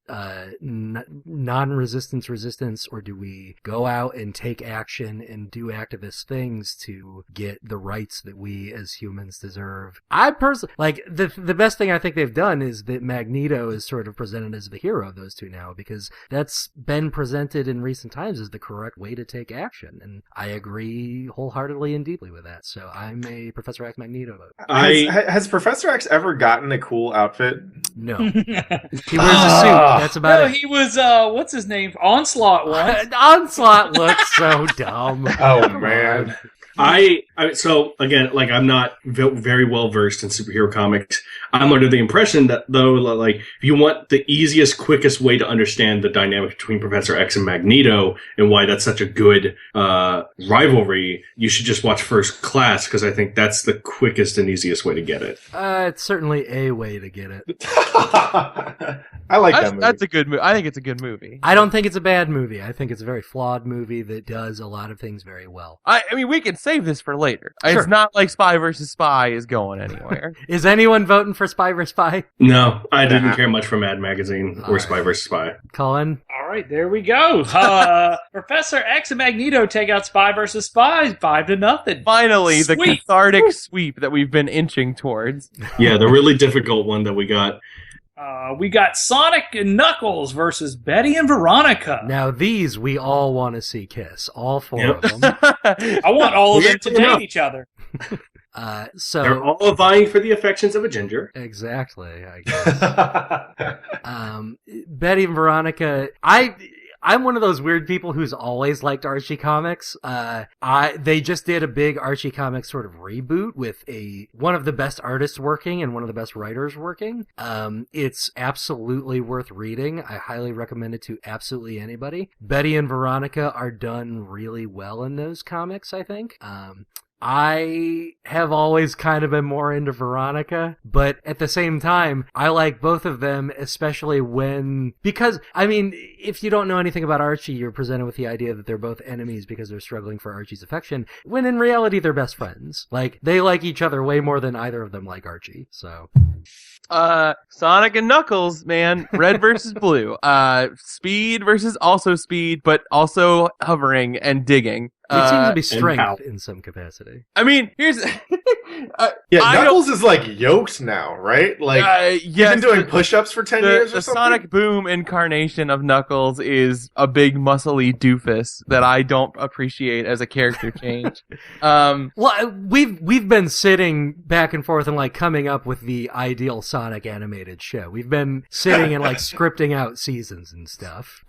S3: non-resistance resistance, or do we go out and take action and do activist things to get the rights that we as humans deserve? I personally, like, the best thing I think they've done is that Magneto is sort of presented as the hero of those two now, because that's been presented in recent times as the correct way to take action, and I agree wholeheartedly and deeply with that. So I'm a Professor X Magneto vote.
S5: Has Professor X ever gotten a cool outfit?
S3: No. He wears a suit. That's about it.
S4: He was, what's his name? Onslaught once.
S3: Onslaught looks so dumb.
S5: Oh, man.
S2: So again, like, I'm not very well versed in superhero comics. I'm under the impression that, though, like, if you want the easiest, quickest way to understand the dynamic between Professor X and Magneto and why that's such a good rivalry, you should just watch First Class, because I think that's the quickest and easiest way to get it.
S3: It's certainly a way to get it.
S5: I like that movie.
S1: That's a good movie. I think it's a good movie.
S3: I don't think it's a bad movie. I think it's a very flawed movie that does a lot of things very well.
S1: I mean, we can save this for later. Sure. It's not like Spy versus Spy is going anywhere.
S3: Is anyone voting for Spy vs. Spy?
S2: No, I didn't care much for Mad Magazine or Spy vs. Spy.
S3: Colin?
S4: All right, there we go. Professor X and Magneto take out Spy vs. Spy 5-0.
S1: Finally, the cathartic sweep that we've been inching towards.
S2: Yeah, the really difficult one that we got.
S4: We got Sonic and Knuckles versus Betty and Veronica.
S3: Now these we all want to see kiss. All four of them.
S4: I want all of them to date each other.
S3: So
S2: they're all vying for the affections of a ginger.
S3: Exactly, I guess. Betty and Veronica, I'm one of those weird people who's always liked Archie comics. They just did a big Archie comics sort of reboot with one of the best artists working and one of the best writers working. It's absolutely worth reading. I highly recommend it to absolutely anybody. Betty and Veronica are done really well in those comics, I think. I have always kind of been more into Veronica, but at the same time, I like both of them, especially because, I mean, if you don't know anything about Archie, you're presented with the idea that they're both enemies because they're struggling for Archie's affection, when in reality, they're best friends. Like, they like each other way more than either of them like Archie, so...
S1: Sonic and Knuckles, man. Red versus blue. Speed versus also speed, but also hovering and digging.
S3: It seems to be
S2: and
S3: strength in some capacity.
S1: I mean, here's
S5: Knuckles is like yoked now, right? Like he's been doing push-ups for 10 years or
S1: the
S5: something.
S1: Sonic Boom incarnation of Knuckles is a big muscly doofus that I don't appreciate as a character change.
S3: Well, we've been sitting back and forth and like coming up with the ideal Sonic animated show. We've been sitting and like scripting out seasons and stuff.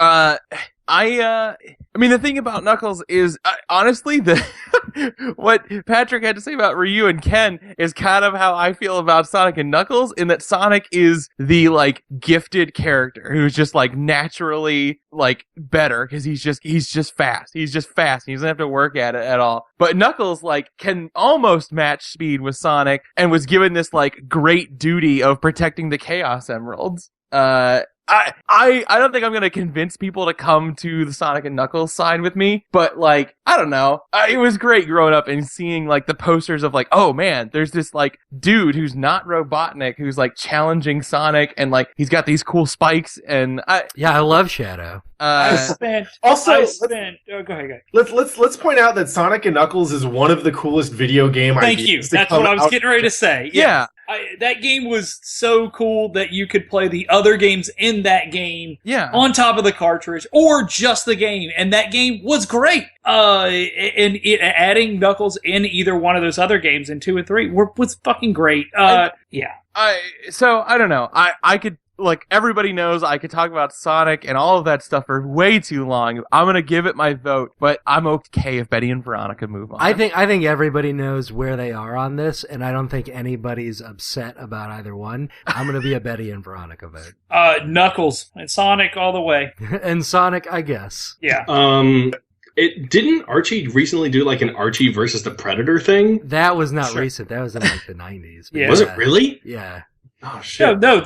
S1: I mean, the thing about Knuckles is, honestly, what Patrick had to say about Ryu and Ken is kind of how I feel about Sonic and Knuckles, in that Sonic is the, like, gifted character who's just, like, naturally, like, better, because he's just fast. He's just fast. He doesn't have to work at it at all. But Knuckles, like, can almost match speed with Sonic, and was given this, like, great duty of protecting the Chaos Emeralds. I don't think I'm gonna convince people to come to the Sonic and Knuckles side with me, but like, I don't know. It was great growing up and seeing like the posters of like, oh man, there's this like dude who's not Robotnik who's like challenging Sonic, and like he's got these cool spikes, and I
S3: love Shadow.
S4: Go ahead.
S5: Let's point out that Sonic and Knuckles is one of the coolest video game
S4: Thank
S5: ideas.
S4: you. That's what I was getting ready to say.
S1: Yeah.
S4: That game was so cool that you could play the other games in that game on top of the cartridge, or just the game, and that game was great. And adding Knuckles in either one of those other games in 2 and 3 was fucking great.
S1: So I don't know. I could, like, everybody knows I could talk about Sonic and all of that stuff for way too long. I'm gonna give it my vote, but I'm okay if Betty and Veronica move on.
S3: I think everybody knows where they are on this, and I don't think anybody's upset about either one. I'm gonna be a Betty and Veronica vote.
S4: Knuckles and Sonic all the way.
S3: And Sonic, I guess.
S4: Yeah.
S2: It didn't Archie recently do like an Archie versus the Predator thing?
S3: That was not recent. That was in like the 90s.
S4: Yeah.
S2: Was it really?
S3: Yeah.
S2: Oh shit.
S4: No,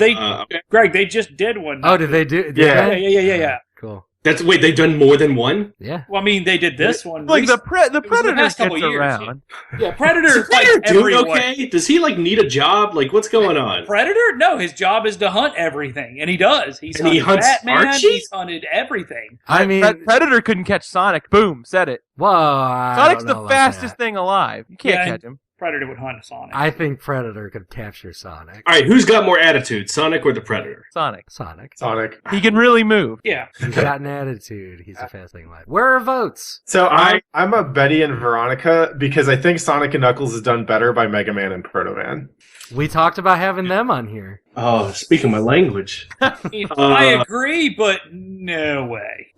S4: Greg, they just did one.
S3: Oh, did they do?
S4: Yeah.
S3: Cool.
S2: They've done more than one?
S3: Yeah.
S4: Well, I mean, they did this one.
S1: Like the Predator gets
S4: couple years.
S1: around.
S4: Yeah, Predator
S2: Is
S4: fights
S2: Predator doing
S4: everyone.
S2: okay? Does he like need a job? Like, what's going on?
S4: Predator? No, his job is to hunt everything, and he does. He
S2: hunts
S4: Batman.
S2: Archie?
S4: He's hunted everything.
S3: I mean,
S1: that Predator couldn't catch Sonic. Boom, said it.
S3: Well,
S1: Sonic's the fastest thing alive. You can't catch him.
S4: Predator would hunt Sonic.
S3: I think Predator could capture Sonic.
S2: All right, who's got more attitude, Sonic or the Predator?
S1: Sonic.
S5: Sonic.
S1: He can really move.
S4: Yeah.
S3: He's got an attitude. He's the fast thing alive. Where are votes?
S5: So I'm a Betty and Veronica because I think Sonic and Knuckles is done better by Mega Man and Proto Man.
S3: We talked about having them on here.
S2: Oh, speaking my language.
S4: I agree, but no way.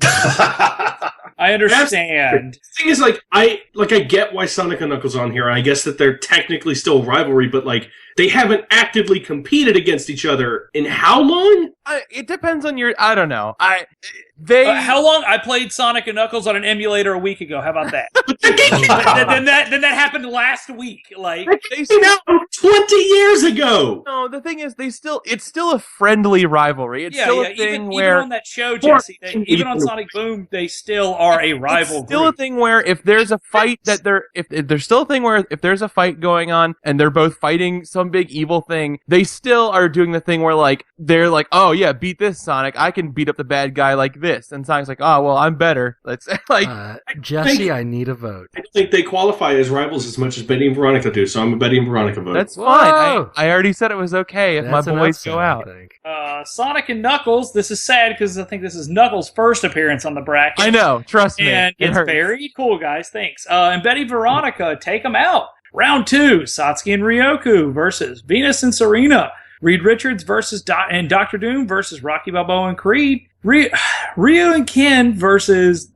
S4: I understand.
S2: The thing is, like, I get why Sonic and Knuckles are on here. I guess that they're technically still a rivalry, but like they haven't actively competed against each other in how long?
S1: It depends on your. I don't know.
S4: How long? I played Sonic and Knuckles on an emulator a week ago. How about that? then that happened last week. Like
S1: they
S2: came out 20 years ago.
S1: No, the thing is, it's still a friendly rivalry. It's still a thing where
S4: even on that show, Jesse, even on Sonic Boom, they still are a rival.
S1: It's still a thing where if there's a fight if there's still a thing where if there's a fight going on and they're both fighting some big evil thing, they still are doing the thing where like they're like, oh yeah, beat this Sonic. I can beat up the bad guy like this. And Sonic's like, oh well, I'm better. Let's like
S3: Jesse, I need a vote.
S2: I think they qualify as rivals as much as Betty and Veronica do, so I'm a Betty and Veronica vote.
S1: That's fine. I already said it was okay if
S3: That's
S1: my boys go out.
S4: Sonic and Knuckles. This is sad because I think this is Knuckles' first appearance on the bracket.
S1: I know. Trust me.
S4: And it's very cool, guys. Thanks. And Betty Veronica, take them out. Round 2, Satsuki and Ryoku versus Venus and Serena. Reed Richards versus and Dr. Doom versus Rocky Balboa and Creed. Ryu and Ken versus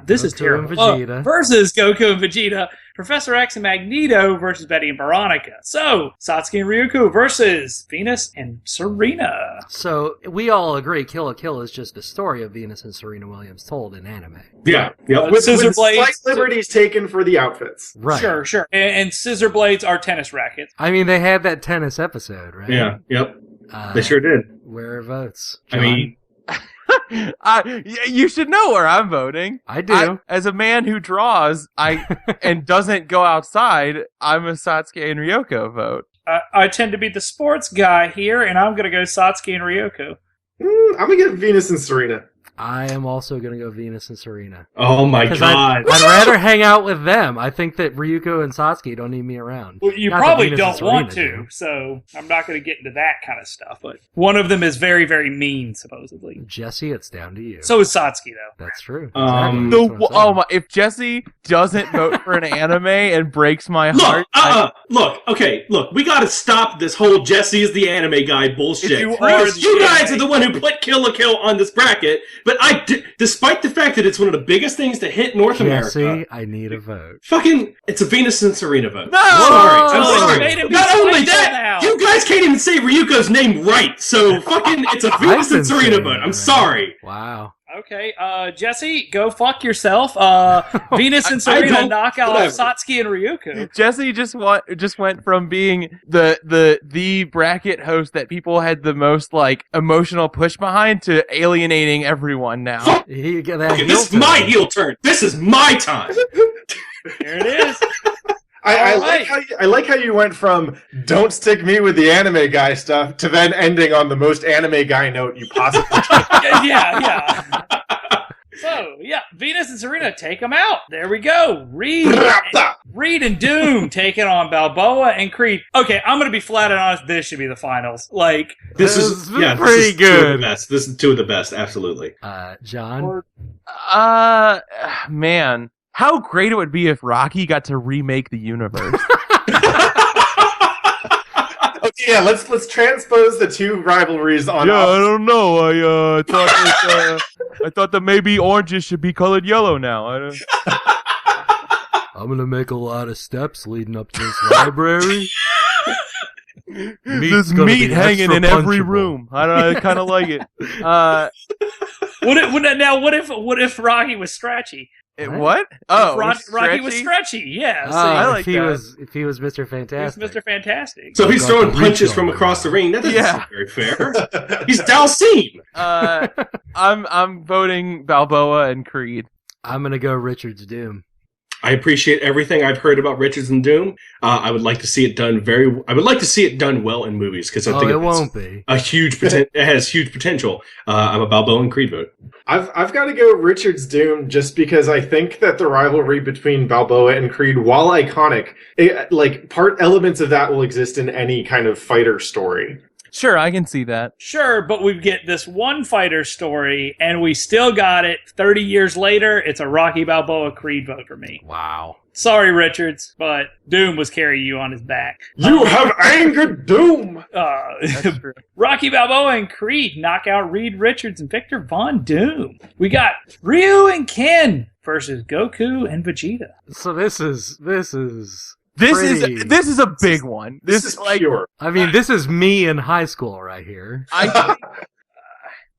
S4: this is terrible.
S3: Vegeta.
S4: Versus Goku and Vegeta. Professor X and Magneto versus Betty and Veronica. So Satsuki and Ryuko versus Venus and Serena.
S3: So we all agree Kill la Kill is just the story of Venus and Serena Williams told in anime.
S2: Yeah.
S5: With
S4: Scissor blades,
S5: slight liberties taken for the outfits.
S3: Right.
S4: Sure. And scissor blades are tennis rackets.
S3: I mean, they had that tennis episode, right?
S2: Yeah. Yep. They sure did.
S3: Where are votes?
S2: John? I mean,
S1: you should know where I'm voting.
S3: I do.
S1: As a man who draws, and doesn't go outside, I'm a Satsuki and Ryoko vote.
S4: I tend to be the sports guy here, and I'm going to go Satsuki and Ryoko.
S5: I'm going to get Venus and Serena.
S3: I am also going to go Venus and Serena.
S2: Oh my god!
S3: I'd rather hang out with them. I think that Ryuko and Satsuki don't need me around.
S4: Well, you
S3: Not
S4: probably
S3: that Venus
S4: don't
S3: and
S4: want
S3: Serena
S4: to,
S3: do.
S4: so I'm not going to get into that kind of stuff. But one of them is very, very mean, supposedly.
S3: Jesse, it's down to you.
S4: So is Satsuki, though.
S3: That's true.
S2: Um,
S3: Exactly. That's what I'm saying.
S1: If Jesse doesn't vote for an anime and breaks my
S2: Look,
S1: heart,
S2: look, we gotta stop this whole Jesse is the anime guy bullshit.
S4: You are the
S2: You guys
S4: anime.
S2: are the one who put Kill la Kill on this bracket, but despite the fact that it's one of the biggest things to hit North
S3: Jesse,
S2: America,
S3: I need a vote.
S2: it's a Venus and Serena vote.
S1: No!
S2: I'm
S4: Oh,
S2: sorry.
S4: you made him be
S2: Not only
S4: spiteful
S2: that,
S4: now.
S2: you guys can't even say Ryuko's name right, so it's a Venus
S3: been
S2: and Serena
S3: saying
S2: vote.
S3: it,
S2: I'm
S3: man.
S2: sorry.
S3: Wow.
S4: Okay, Jesse, go fuck yourself. Venus and
S2: I
S4: Serena
S2: don't-
S4: knock out
S2: whatever.
S4: Satsuki and Ryuko.
S1: Jesse just went from being the bracket host that people had the most like emotional push behind to alienating everyone now.
S2: Fuck.
S3: You get that
S2: Okay,
S3: heel
S2: this is
S3: turn.
S2: my heel turn. This is my time.
S4: There it is.
S5: I
S4: All
S5: like
S4: right.
S5: I like how you went from "don't stick me with the anime guy" stuff to then ending on the most anime guy note you possibly can.
S4: yeah. So, yeah, Venus and Serena, take them out. There we go. Reed and Doom taking on Balboa and Creed. Okay, I'm going to be flat and honest. This should be the finals. Like,
S2: This
S3: This
S2: is
S3: is pretty
S2: Two of the
S3: good.
S2: best. This is two of the best. Absolutely.
S3: John?
S1: Man, how great it would be if Rocky got to remake the universe.
S5: Okay, yeah, let's transpose the two rivalries on.
S1: I don't know. I thought that maybe oranges should be colored yellow now.
S3: I'm going to make a lot of steps leading up to this library.
S1: There's
S3: gonna
S1: meat
S3: be
S1: hanging
S3: extra
S1: in every
S3: punchable.
S1: room. I kind of like it.
S4: what if Rocky was stretchy?
S1: What? Oh,
S4: Rocky was
S1: stretchy?
S4: stretchy. Yeah. So
S1: I like
S3: if he
S1: that.
S3: was Mr.
S4: he was
S3: Fantastic.
S4: Mr. Fantastic.
S2: So if he's
S3: got
S2: throwing
S3: the reach
S2: punches
S3: on
S2: from
S3: him
S2: across the
S3: now.
S2: ring. That doesn't
S1: Yeah.
S2: seem very fair. He's Dalcine.
S1: I'm voting Balboa and Creed.
S3: I'm going to go Richard's Doom.
S2: I appreciate everything I've heard about Richards and Doom. I would like to see it done I would like to see it done well in movies because I think
S3: it
S2: it's
S3: won't be.
S2: a huge it has huge potential. I'm a Balboa and Creed vote.
S5: I've got to go Richard's Doom just because I think that the rivalry between Balboa and Creed, while iconic, elements of that will exist in any kind of fighter story.
S1: Sure, I can see that.
S4: Sure, but we get this one fighter story, and we still got it 30 years later. It's a Rocky Balboa Creed vote for me.
S3: Wow.
S4: Sorry, Richards, but Doom was carrying you on his back.
S5: You have angered Doom!
S1: That's true.
S4: Rocky Balboa and Creed knock out Reed Richards and Victor Von Doom. We got Ryu and Ken versus Goku and Vegeta.
S3: So this is
S1: This
S3: pretty-
S1: is a big one.
S5: This is
S1: like
S5: pure.
S3: I mean, this is me in high school right here.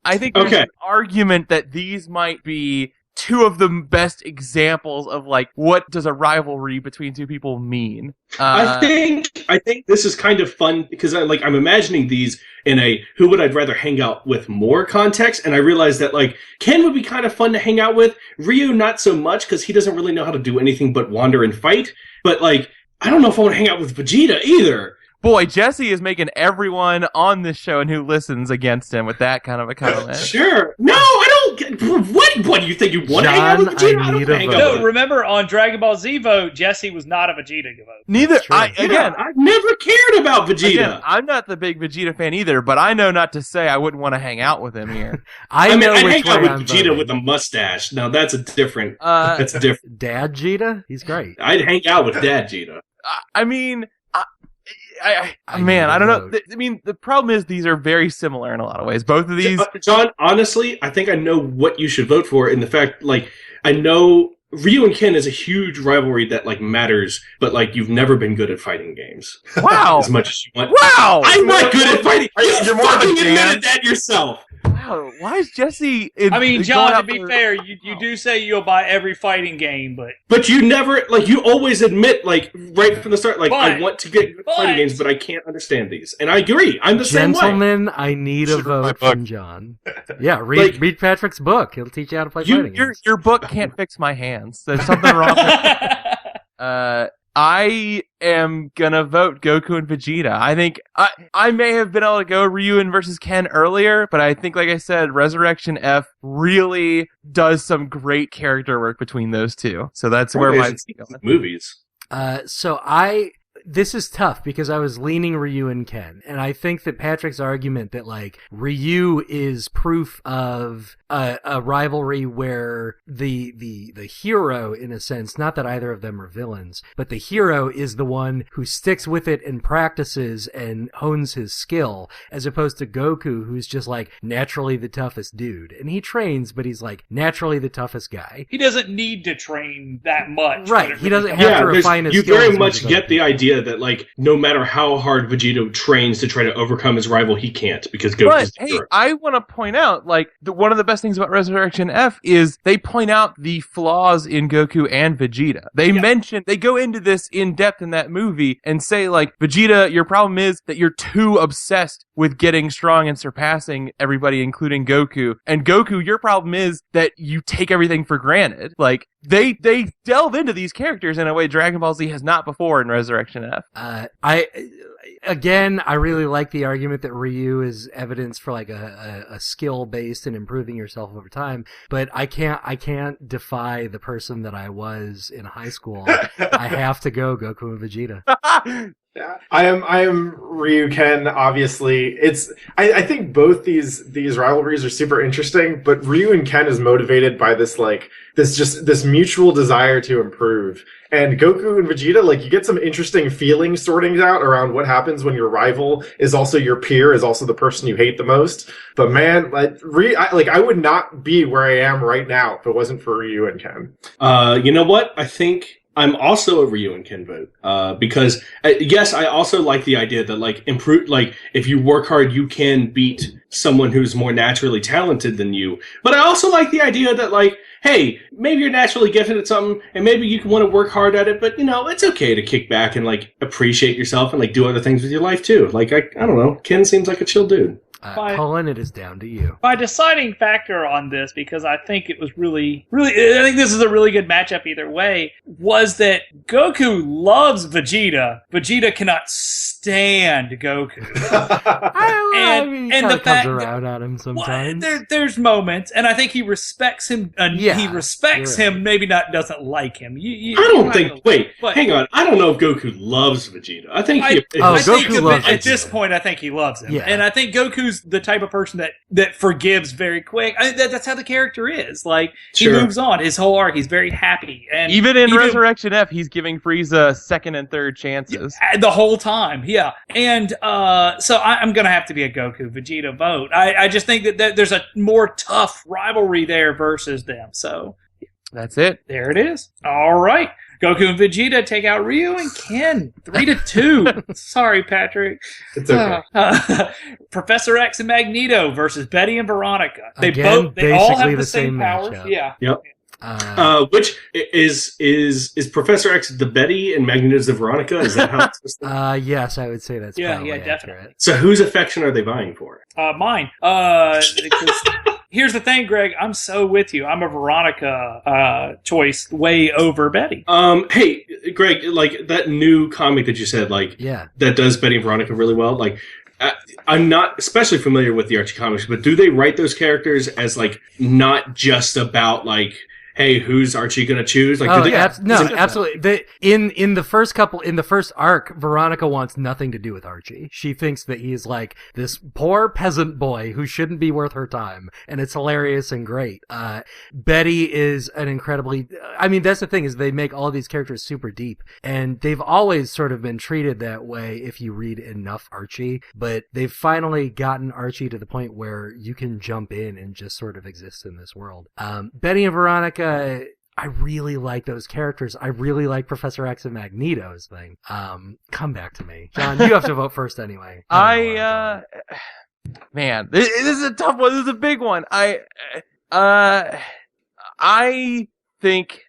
S1: I think there's
S2: Okay.
S1: an argument that these might be two of the best examples of like what does a rivalry between two people mean.
S2: I think this is kind of fun because I'm imagining these in a who would I'd rather hang out with more context, and I realized that like Ken would be kind of fun to hang out with. Ryu not so much because he doesn't really know how to do anything but wander and fight. But like I don't know if I want to hang out with Vegeta either.
S1: Boy, Jesse is making everyone on this show and who listens against him with that kind of a comment.
S2: Sure. No, I don't get what do you think you want to hang out with
S3: John,
S2: Vegeta?
S3: I
S2: don't
S3: need a
S2: hang
S3: vote.
S2: out
S4: No,
S2: with
S4: remember on Dragon Ball Z vote, Jesse was not a Vegeta vote.
S1: Neither
S3: That's true.
S1: again,
S2: I've never cared about Vegeta.
S1: again, I'm not the big Vegeta fan either, but I know not to say I wouldn't want to hang out with him here.
S3: I
S2: I mean,
S3: know
S2: I'd
S3: which
S2: hang out
S3: way
S2: with
S3: I'm
S2: Vegeta
S3: voting.
S2: with a mustache. Now that's a different.
S1: Uh,
S2: That's different.
S3: Dad Jita? He's great.
S2: I'd hang out with Dad Vegeta.
S1: I mean,
S3: I
S1: man,
S3: need
S1: I
S3: a
S1: don't know.
S3: vote.
S1: I mean, the problem is these are very similar in a lot of ways. Both of these.
S2: John, honestly, I think I know what you should vote for. In the fact, like, I know Ryu and Ken is a huge rivalry that like matters, but like you've never been good at fighting games
S1: Wow!
S2: as much as you want.
S1: Wow!
S2: I'm not good at fighting. You
S5: You're more of a
S2: fucking
S5: Dan.
S2: admitted that yourself.
S1: Wow! Why is Jesse?
S4: I mean,
S1: going
S4: John, to
S1: out
S4: be
S1: for-
S4: fair, you do say you'll buy every fighting game, but
S2: But you never, like, you always admit, like, right from the start, like, I
S4: But-
S2: want to get good fighting games, but I can't understand these. And I agree. I'm the same way.
S3: Gentlemen, I need a
S5: Should read my
S3: vote
S5: book.
S3: from John. Yeah, read
S2: Like-
S3: Patrick's book. He'll teach you how to play fighting games.
S1: Your book can't fix my hands. There's something wrong with I am gonna vote Goku and Vegeta. I think I may have been able to go Ryuen versus Ken earlier, but I think, like I said, Resurrection F really does some great character work between those two. So that's where my
S2: movies.
S3: This is tough because I was leaning Ryu and Ken, and I think that Patrick's argument that like Ryu is proof of a rivalry where the hero, in a sense, not that either of them are villains, but the hero is the one who sticks with it and practices and hones his skill, as opposed to Goku, who's just like naturally the toughest dude, and he trains, but he's like naturally the toughest guy.
S4: He doesn't need to train that much,
S3: right? He doesn't have to refine his skills.
S2: You very much get the idea that like no matter how hard Vegeta trains to try to overcome his rival, he can't because Goku's
S1: But hey, I want to point out like one of the best things about Resurrection F is they point out the flaws in Goku and Vegeta. They go into this in depth in that movie and say like, Vegeta, your problem is that you're too obsessed with getting strong and surpassing everybody, including Goku. And Goku, your problem is that you take everything for granted. Like, they delve into these characters in a way Dragon Ball Z has not before in Resurrection F.
S3: I really like the argument that Ryu is evidence for like a skill based and improving yourself over time, but I can't defy the person that I was in high school. I have to go Goku and Vegeta.
S5: Yeah, I am Ryu Ken. Obviously, I think both these rivalries are super interesting, but Ryu and Ken is motivated by this mutual desire to improve. And Goku and Vegeta, like, you get some interesting feelings sorting out around what happens when your rival is also your peer, is also the person you hate the most. But man, I would not be where I am right now if it wasn't for Ryu and Ken.
S2: You know what? I think I'm also a Ryu and Ken vote, because yes, I also like the idea that like if you work hard, you can beat someone who's more naturally talented than you. But I also like the idea that like, hey, maybe you're naturally gifted at something and maybe you want to work hard at it, but it's okay to kick back and like appreciate yourself and like do other things with your life too. Like, I don't know. Ken seems like a chill dude.
S3: Colin, it is down to you.
S4: My deciding factor on this, because I think it was really, I think this is a really good matchup either way, was that Goku loves Vegeta. Vegeta cannot stand Goku.
S3: and the fact comes around on him sometimes.
S4: There's moments, and I think he respects him. He respects him. Maybe doesn't like him.
S2: I don't think. Wait, hang on. I don't know if Goku loves Vegeta. I think
S4: Goku loves Vegeta. At this point, I think he loves him, and I think Goku's the type of person that forgives very quick. That's how the character is. Like, he moves on. His whole arc, he's very happy. And
S1: even in Resurrection F, he's giving Frieza second and third chances.
S4: The whole time, yeah. And so I'm going to have to be a Goku Vegeta vote. I just think that there's a more tough rivalry there versus them. So
S1: that's it.
S4: There it is. All right. Goku and Vegeta take out Ryu and Ken. 3-2. Sorry, Patrick.
S5: It's okay.
S4: Professor X and Magneto versus Betty and Veronica. They
S3: basically
S4: all have the
S3: same
S4: powers.
S3: matchup.
S4: Yeah.
S2: Yep. Which is Professor X the Betty and Magneto's the Veronica? Is that how it's supposed to be?
S3: Yes, I would say that's probably
S4: definitely.
S3: Accurate.
S2: So whose affection are they vying for?
S4: Mine. Here's the thing, Greg. I'm so with you. I'm a Veronica choice way over Betty.
S2: Hey, Greg, like that new comic that you said, like, that does Betty and Veronica really well. Like, I'm not especially familiar with the Archie comics, but do they write those characters as like not just about like, hey, who's Archie going to choose? Like,
S3: absolutely. In the first arc, Veronica wants nothing to do with Archie. She thinks that he's like this poor peasant boy who shouldn't be worth her time, and it's hilarious and great. Betty is an incredibly, that's the thing, is they make all these characters super deep, and they've always sort of been treated that way if you read enough Archie, but they've finally gotten Archie to the point where you can jump in and just sort of exist in this world. Betty and Veronica, I really like those characters. I really like Professor X and Magneto's thing. Come back to me. John, you have to vote first anyway.
S1: Man, this is a tough one. This is a big one. I think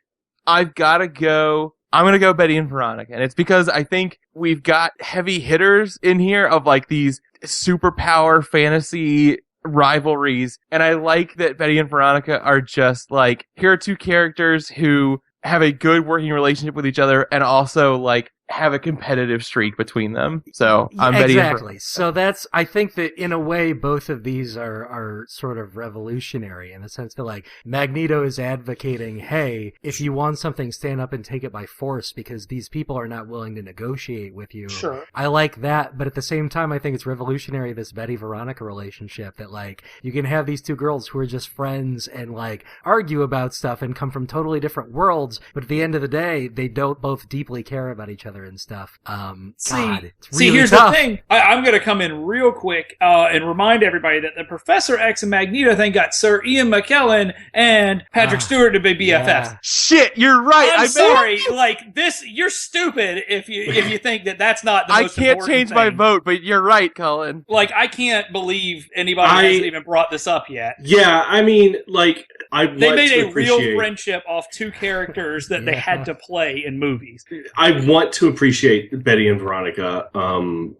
S1: I've got to go. I'm going to go Betty and Veronica. And it's because I think we've got heavy hitters in here of like these superpower fantasy rivalries, and I like that Betty and Veronica are just like, here are two characters who have a good working relationship with each other and also like have a competitive streak between them. So I'm
S3: exactly. So that's, I think that in a way, both of these are sort of revolutionary in the sense that like Magneto is advocating, hey, if you want something, stand up and take it by force because these people are not willing to negotiate with you.
S4: Sure.
S3: I like that, but at the same time, I think it's revolutionary, this Betty Veronica relationship that like you can have these two girls who are just friends and like argue about stuff and come from totally different worlds, but at the end of the day, they don't both deeply care about each other and stuff.
S4: Here's
S3: tough.
S4: the thing. I'm going to come in real quick and remind everybody that the Professor X and Magneto thing got Sir Ian McKellen and Patrick Stewart to be BFFs.
S3: Yeah.
S1: Shit, you're right.
S4: I'm sorry. Like this, you're stupid if you think that's not the most important
S1: I can't change
S4: thing.
S1: my vote, but you're right, Colin.
S4: Like I can't believe anybody hasn't even brought this up yet.
S2: Yeah, I mean, like
S4: they made a real friendship off two characters that they had to play in movies.
S2: I want to appreciate Betty and Veronica, and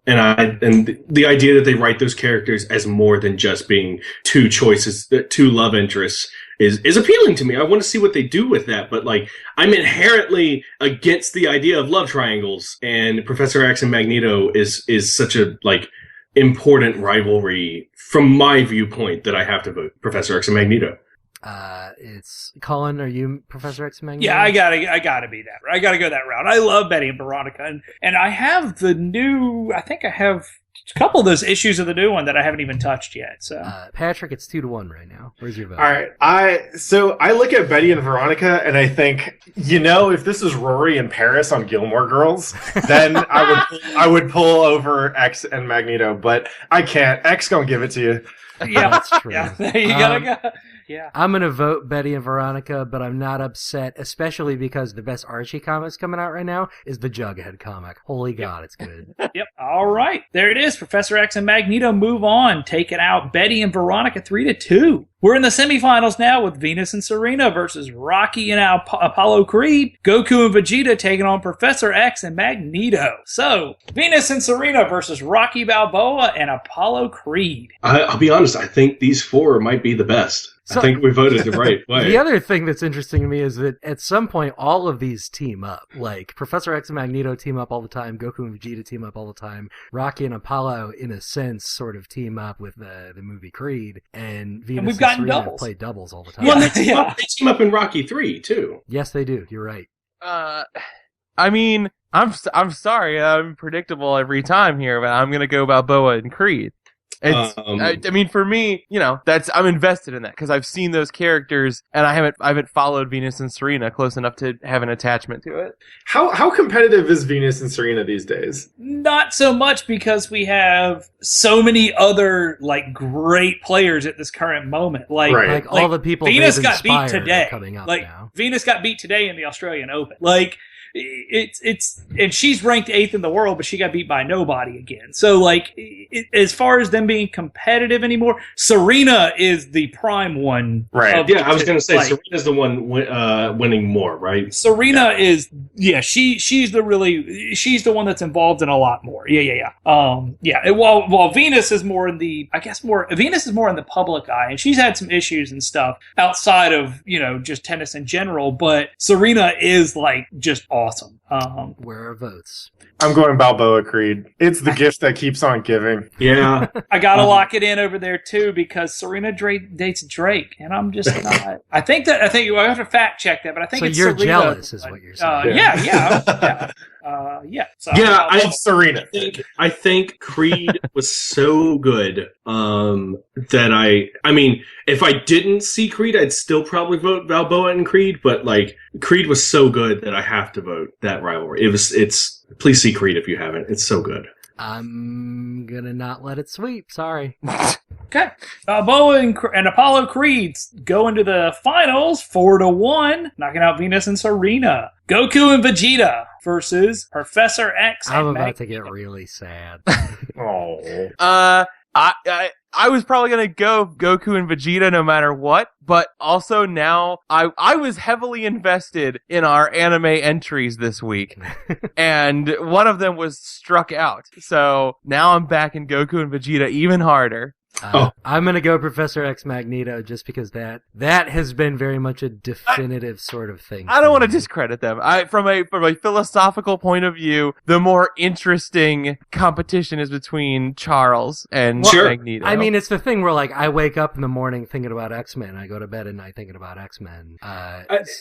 S2: the idea that they write those characters as more than just being two choices, two love interests, is appealing to me. I want to see what they do with that, but like I'm inherently against the idea of love triangles, and Professor X and Magneto is such a like important rivalry from my viewpoint that I have to vote Professor X and Magneto.
S3: It's Colin. Are you Professor X Magneto?
S4: Yeah, I gotta be that. I gotta go that route. I love Betty and Veronica, and I have the new. I think I have a couple of those issues of the new one that I haven't even touched yet. So,
S3: Patrick, it's 2-1 right now. Where's your vote?
S5: All right, I look at Betty and Veronica, and I think, if this was Rory and Paris on Gilmore Girls, then I would pull over X and Magneto, but I can't. X gonna give it to you.
S4: Yeah,
S3: that's true.
S4: Yeah, you gotta go. Yeah.
S3: I'm going to vote Betty and Veronica, but I'm not upset, especially because the best Archie comics coming out right now is the Jughead comic. Holy God, it's good.
S4: Yep. All right. There it is. Professor X and Magneto move on, taking out Betty and Veronica 3-2. We're in the semifinals now with Venus and Serena versus Rocky and Apollo Creed. Goku and Vegeta taking on Professor X and Magneto. So, Venus and Serena versus Rocky Balboa and Apollo Creed.
S2: I'll be honest, I think these four might be the best. I think we voted the right way.
S3: The other thing that's interesting to me is that at some point, all of these team up. Like, Professor X and Magneto team up all the time, Goku and Vegeta team up all the time, Rocky and Apollo, in a sense, sort of team up with the movie Creed, and Venus and Serena play doubles all the time.
S2: Well, they team up in Rocky 3, too.
S3: Yes, they do. You're right.
S1: I mean, I'm sorry, I'm predictable every time here, but I'm going to go Balboa and Creed. It's, I mean, for me, I'm invested in that because I've seen those characters and I haven't followed Venus and Serena close enough to have an attachment to it.
S5: How competitive is Venus and Serena these days?
S4: Not so much because we have so many other like great players at this current moment. Like
S3: all the people
S4: Venus got beat today.
S3: Coming up now.
S4: Venus got beat today in the Australian Open. Like. It's and she's ranked 8th in the world, but she got beat by nobody again. So like, as far as them being competitive anymore, Serena is the prime one.
S2: Right. Yeah, I was going to say Serena's the one winning more, right?
S4: Serena is she's the one that's involved in a lot more. Yeah. While Venus is more in the Venus is more in the public eye, and she's had some issues and stuff outside of just tennis in general. But Serena is like just awesome.
S3: Where are votes?
S5: I'm going Balboa Creed. It's the gift that keeps on giving.
S2: Yeah.
S4: I gotta lock it in over there too because Serena dates Drake, and I'm just not. I think I have to fact check that, but I think it's
S3: you're
S4: Serena.
S3: Jealous, is what you're saying.
S4: Yeah. So
S2: I'm
S5: Serena.
S2: I think Creed was so good that I mean, if I didn't see Creed, I'd still probably vote Balboa and Creed. But like, Creed was so good that I have to vote that rivalry. Please see Creed if you haven't. It's so good.
S3: I'm gonna not let it sweep. Sorry.
S4: Okay. Balboa and Apollo Creed go into the finals 4-1, knocking out Venus and Serena. Goku and Vegeta versus Professor X.
S3: I'm about to get really sad.
S5: Oh.
S1: I was probably going to go Goku and Vegeta no matter what, but also now I was heavily invested in our anime entries this week, and one of them was struck out. So now I'm back in Goku and Vegeta even harder.
S3: I'm going to go Professor X Magneto just because that has been very much a definitive sort of thing.
S1: I don't want to discredit them. From a philosophical point of view, the more interesting competition is between Charles and Magneto.
S3: I mean, it's the thing where like I wake up in the morning thinking about X-Men, I go to bed at night thinking about X-Men.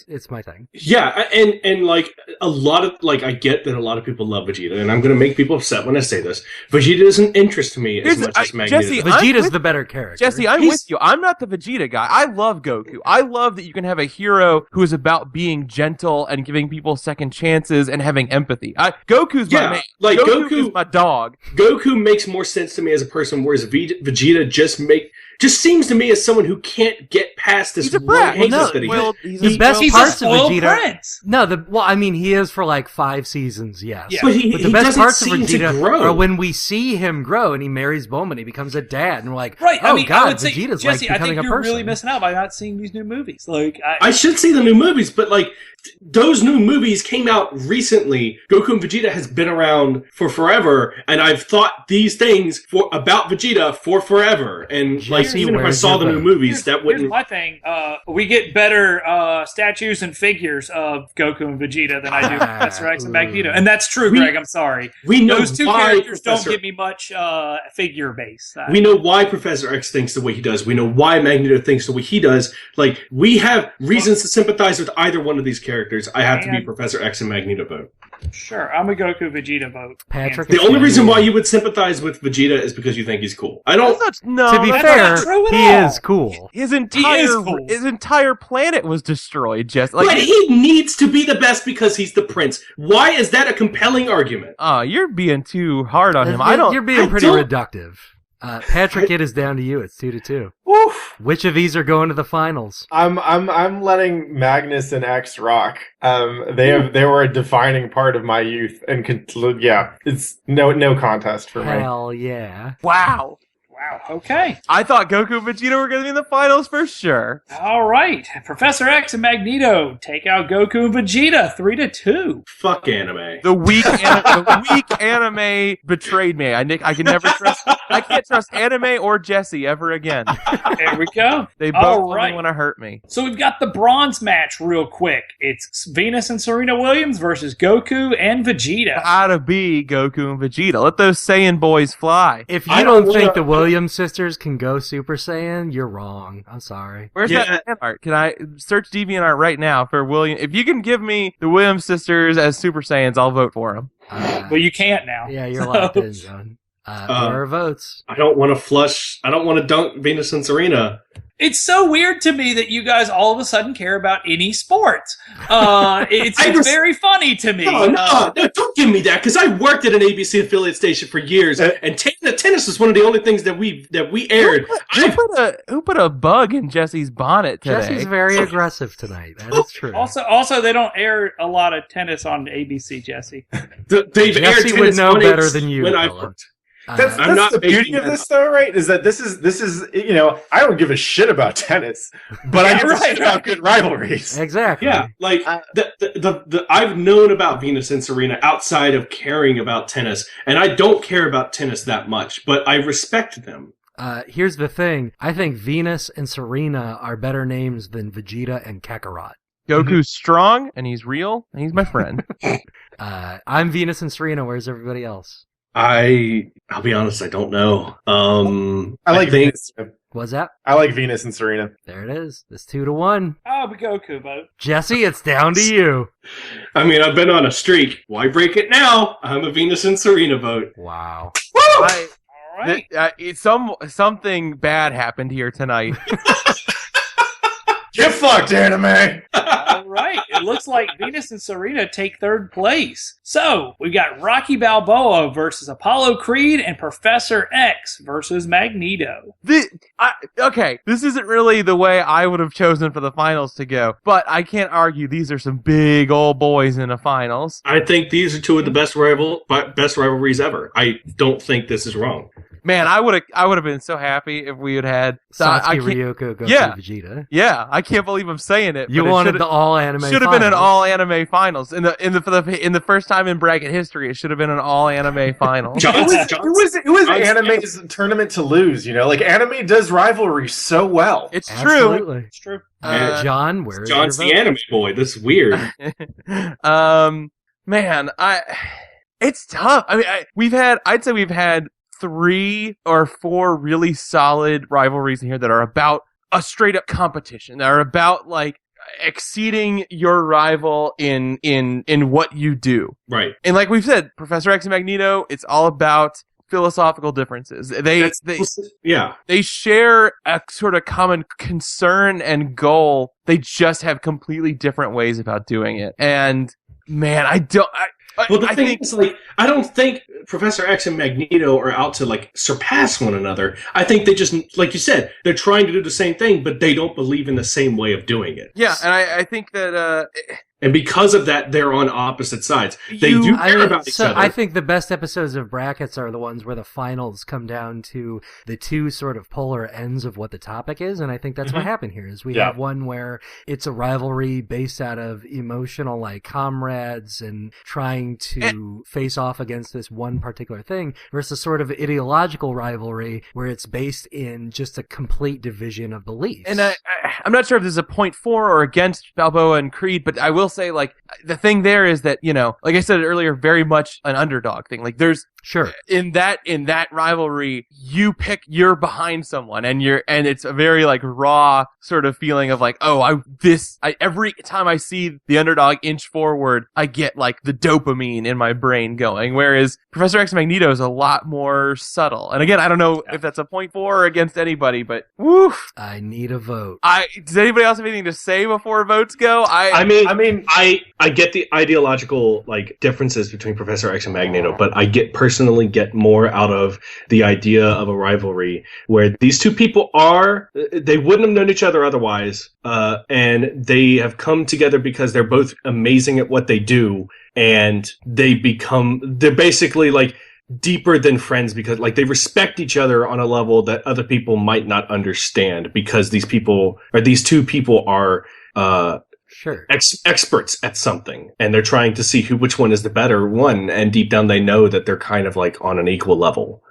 S3: It's my thing.
S2: Yeah, and like a lot of I get that a lot of people love Vegeta, and I'm going to make people upset when I say this. Vegeta doesn't interest me as much as Magneto.
S1: Jesse,
S3: Vegeta's the better character.
S1: Jesse, I'm with you. I'm not the Vegeta guy. I love Goku. I love that you can have a hero who is about being gentle and giving people second chances and having empathy. Goku's my man.
S2: Like
S1: Goku is my dog.
S2: Goku makes more sense to me as a person, whereas Vegeta just seems to me as someone who can't get past this one hatred that he has.
S3: The best parts of Vegeta.
S4: Prince.
S3: He is for like 5 seasons, yes.
S2: Yeah. But
S3: the best parts of Vegeta
S2: grow.
S3: are when we see him grow and he marries Bulma and he becomes a dad, and we're like,
S4: right.
S3: oh God,
S4: I would say,
S3: Vegeta's
S4: Jesse,
S3: like becoming
S4: I think
S3: a
S4: you're
S3: person.
S4: really missing out by not seeing these new movies. Like,
S2: I should see the new movies, but like those new movies came out recently. Goku and Vegeta has been around for forever, and I've thought these things about Vegeta for forever. And
S3: Jesse,
S2: like even if I saw the new movies, that wouldn't.
S4: Here's my thing. We get better statues and figures of Goku and Vegeta than I do Professor X and Magneto, and that's true, Greg. I'm sorry.
S2: We know
S4: those two
S2: why
S4: characters don't give me much figure base.
S2: We know why Professor X thinks the way he does. We know why Magneto thinks the way he does. Like, we have reasons to sympathize with either one of these characters. I have to be Professor X and Magneto vote.
S4: Sure, I'm a Goku Vegeta vote.
S3: Patrick,
S2: the only reason why you would sympathize with Vegeta is because you think he's cool. I don't.
S3: To be fair, he is cool.
S1: His entire planet was destroyed.
S2: But he needs to be the best because he's the prince. Why is that a compelling argument?
S1: Oh, you're being too hard on him.
S3: You're being pretty reductive. Patrick, it is down to you. It's 2-2.
S5: Oof.
S3: Which of these are going to the finals?
S5: I'm letting Magnus and X rock. They were a defining part of my youth, and it's no contest for me.
S3: Hell yeah!
S1: Wow.
S4: Wow, okay.
S1: I thought Goku and Vegeta were going to be in the finals for sure.
S4: All right. Professor X and Magneto take out Goku and Vegeta 3-2.
S2: Fuck anime.
S1: The weak anime betrayed me. I can never trust. I can't trust anime or Jesse ever again.
S4: There we go.
S1: They both only want to hurt me.
S4: So we've got the bronze match real quick. It's Venus and Serena Williams versus Goku and Vegeta.
S1: Gotta be Goku and Vegeta. Let those Saiyan boys fly.
S3: If you don't think the Williams sisters can go Super Saiyan, you're wrong. I'm sorry.
S1: Where's that fan art? Can I search DeviantArt right now for William? If you can give me the Williams sisters as Super Saiyans, I'll vote for them.
S4: But you can't now.
S3: Yeah, you're locked in, John. There are votes.
S2: I don't want to dunk Venus and Serena.
S4: It's so weird to me that you guys all of a sudden care about any sports. It's very funny to me.
S2: No, don't give me that, because I worked at an ABC affiliate station for years, and tennis is one of the only things that we aired.
S1: Who put a bug in Jesse's bonnet today?
S3: Jesse's very aggressive tonight. That is true.
S4: Also, they don't air a lot of tennis on ABC, Jesse.
S3: Jesse would know better than you.
S2: When I worked.
S5: That's the beauty of this, though, right? Is that this is I don't give a shit about tennis, but I give a shit about good rivalries.
S3: Exactly.
S2: Yeah, like I've known about Venus and Serena outside of caring about tennis, and I don't care about tennis that much, but I respect them.
S3: Here's the thing: I think Venus and Serena are better names than Vegeta and Kakarot.
S1: Goku's strong, and he's real, and he's my friend.
S3: I'm Venus and Serena. Where's everybody else?
S2: I'll be honest, I don't know.
S5: I like Venus.
S3: What's that?
S5: I like Venus and Serena.
S3: There it is. It's 2-1.
S4: Oh, we Goku vote.
S3: Jesse, it's down to you.
S2: I mean, I've been on a streak. Why break it now? I'm a Venus and Serena vote.
S3: Wow.
S4: All right.
S1: Something bad happened here tonight.
S5: Get fucked, anime!
S4: All right. It looks like Venus and Serena take third place. So, we've got Rocky Balboa versus Apollo Creed and Professor X versus Magneto.
S1: Okay, this isn't really the way I would have chosen for the finals to go, but I can't argue these are some big old boys in the finals.
S2: I think these are two of the best rivalries ever. I don't think this is wrong.
S1: Man, I would have been so happy if we had
S3: Satsuki, Ryoko, Goku, Vegeta.
S1: Yeah, I can't believe I'm saying it.
S3: You wanted the all anime.
S1: Should have been an all anime finals in the first time in bracket history. It should have been an all anime finals.
S5: It was anime's tournament to lose. Like anime does rivalry so well.
S1: It's
S3: Absolutely.
S1: true.
S4: It's true.
S3: John, where's
S2: John's
S3: your
S2: the
S3: vote?
S2: anime boy. This is weird.
S1: Man, it's tough. I mean, I'd say we've had 3 or 4 really solid rivalries in here that are about a straight up competition. That are about like exceeding your rival in what you do.
S2: Right.
S1: And like we've said, Professor X and Magneto, it's all about philosophical differences. They share a sort of common concern and goal. They just have completely different ways about doing it. And man, I think
S2: is, like, I don't think Professor X and Magneto are out to like surpass one another. I think they just, like you said, they're trying to do the same thing, but they don't believe in the same way of doing it.
S1: Yeah, and I think that
S2: and because of that, they're on opposite sides. They do care about each other.
S3: I think the best episodes of brackets are the ones where the finals come down to the two sort of polar ends of what the topic is, and I think that's what happened here. Is we have one where it's a rivalry based out of emotional like comrades and trying to face off against this one particular thing, versus sort of ideological rivalry where it's based in just a complete division of beliefs.
S1: And I'm not sure if this is a point for or against Balboa and Creed, but I will say, like, the thing there is that, like I said earlier, very much an underdog thing. Like, there's in that rivalry, you're behind someone, and it's a very like raw sort of feeling of like, every time I see the underdog inch forward, I get like the dopamine in my brain going. Whereas Professor X Magneto is a lot more subtle. And again, I don't know if that's a point for or against anybody, but woof.
S3: I need a vote.
S1: Does anybody else have anything to say before votes go?
S6: I get the ideological like differences between Professor X and Magneto, but I personally get more out of the idea of a rivalry where these two people they wouldn't have known each other otherwise, and they have come together because they're both amazing at what they do, and they're basically like deeper than friends because like they respect each other on a level that other people might not understand because these two people are experts at something, and they're trying to see which one is the better one, and deep down they know that they're kind of like on an equal level.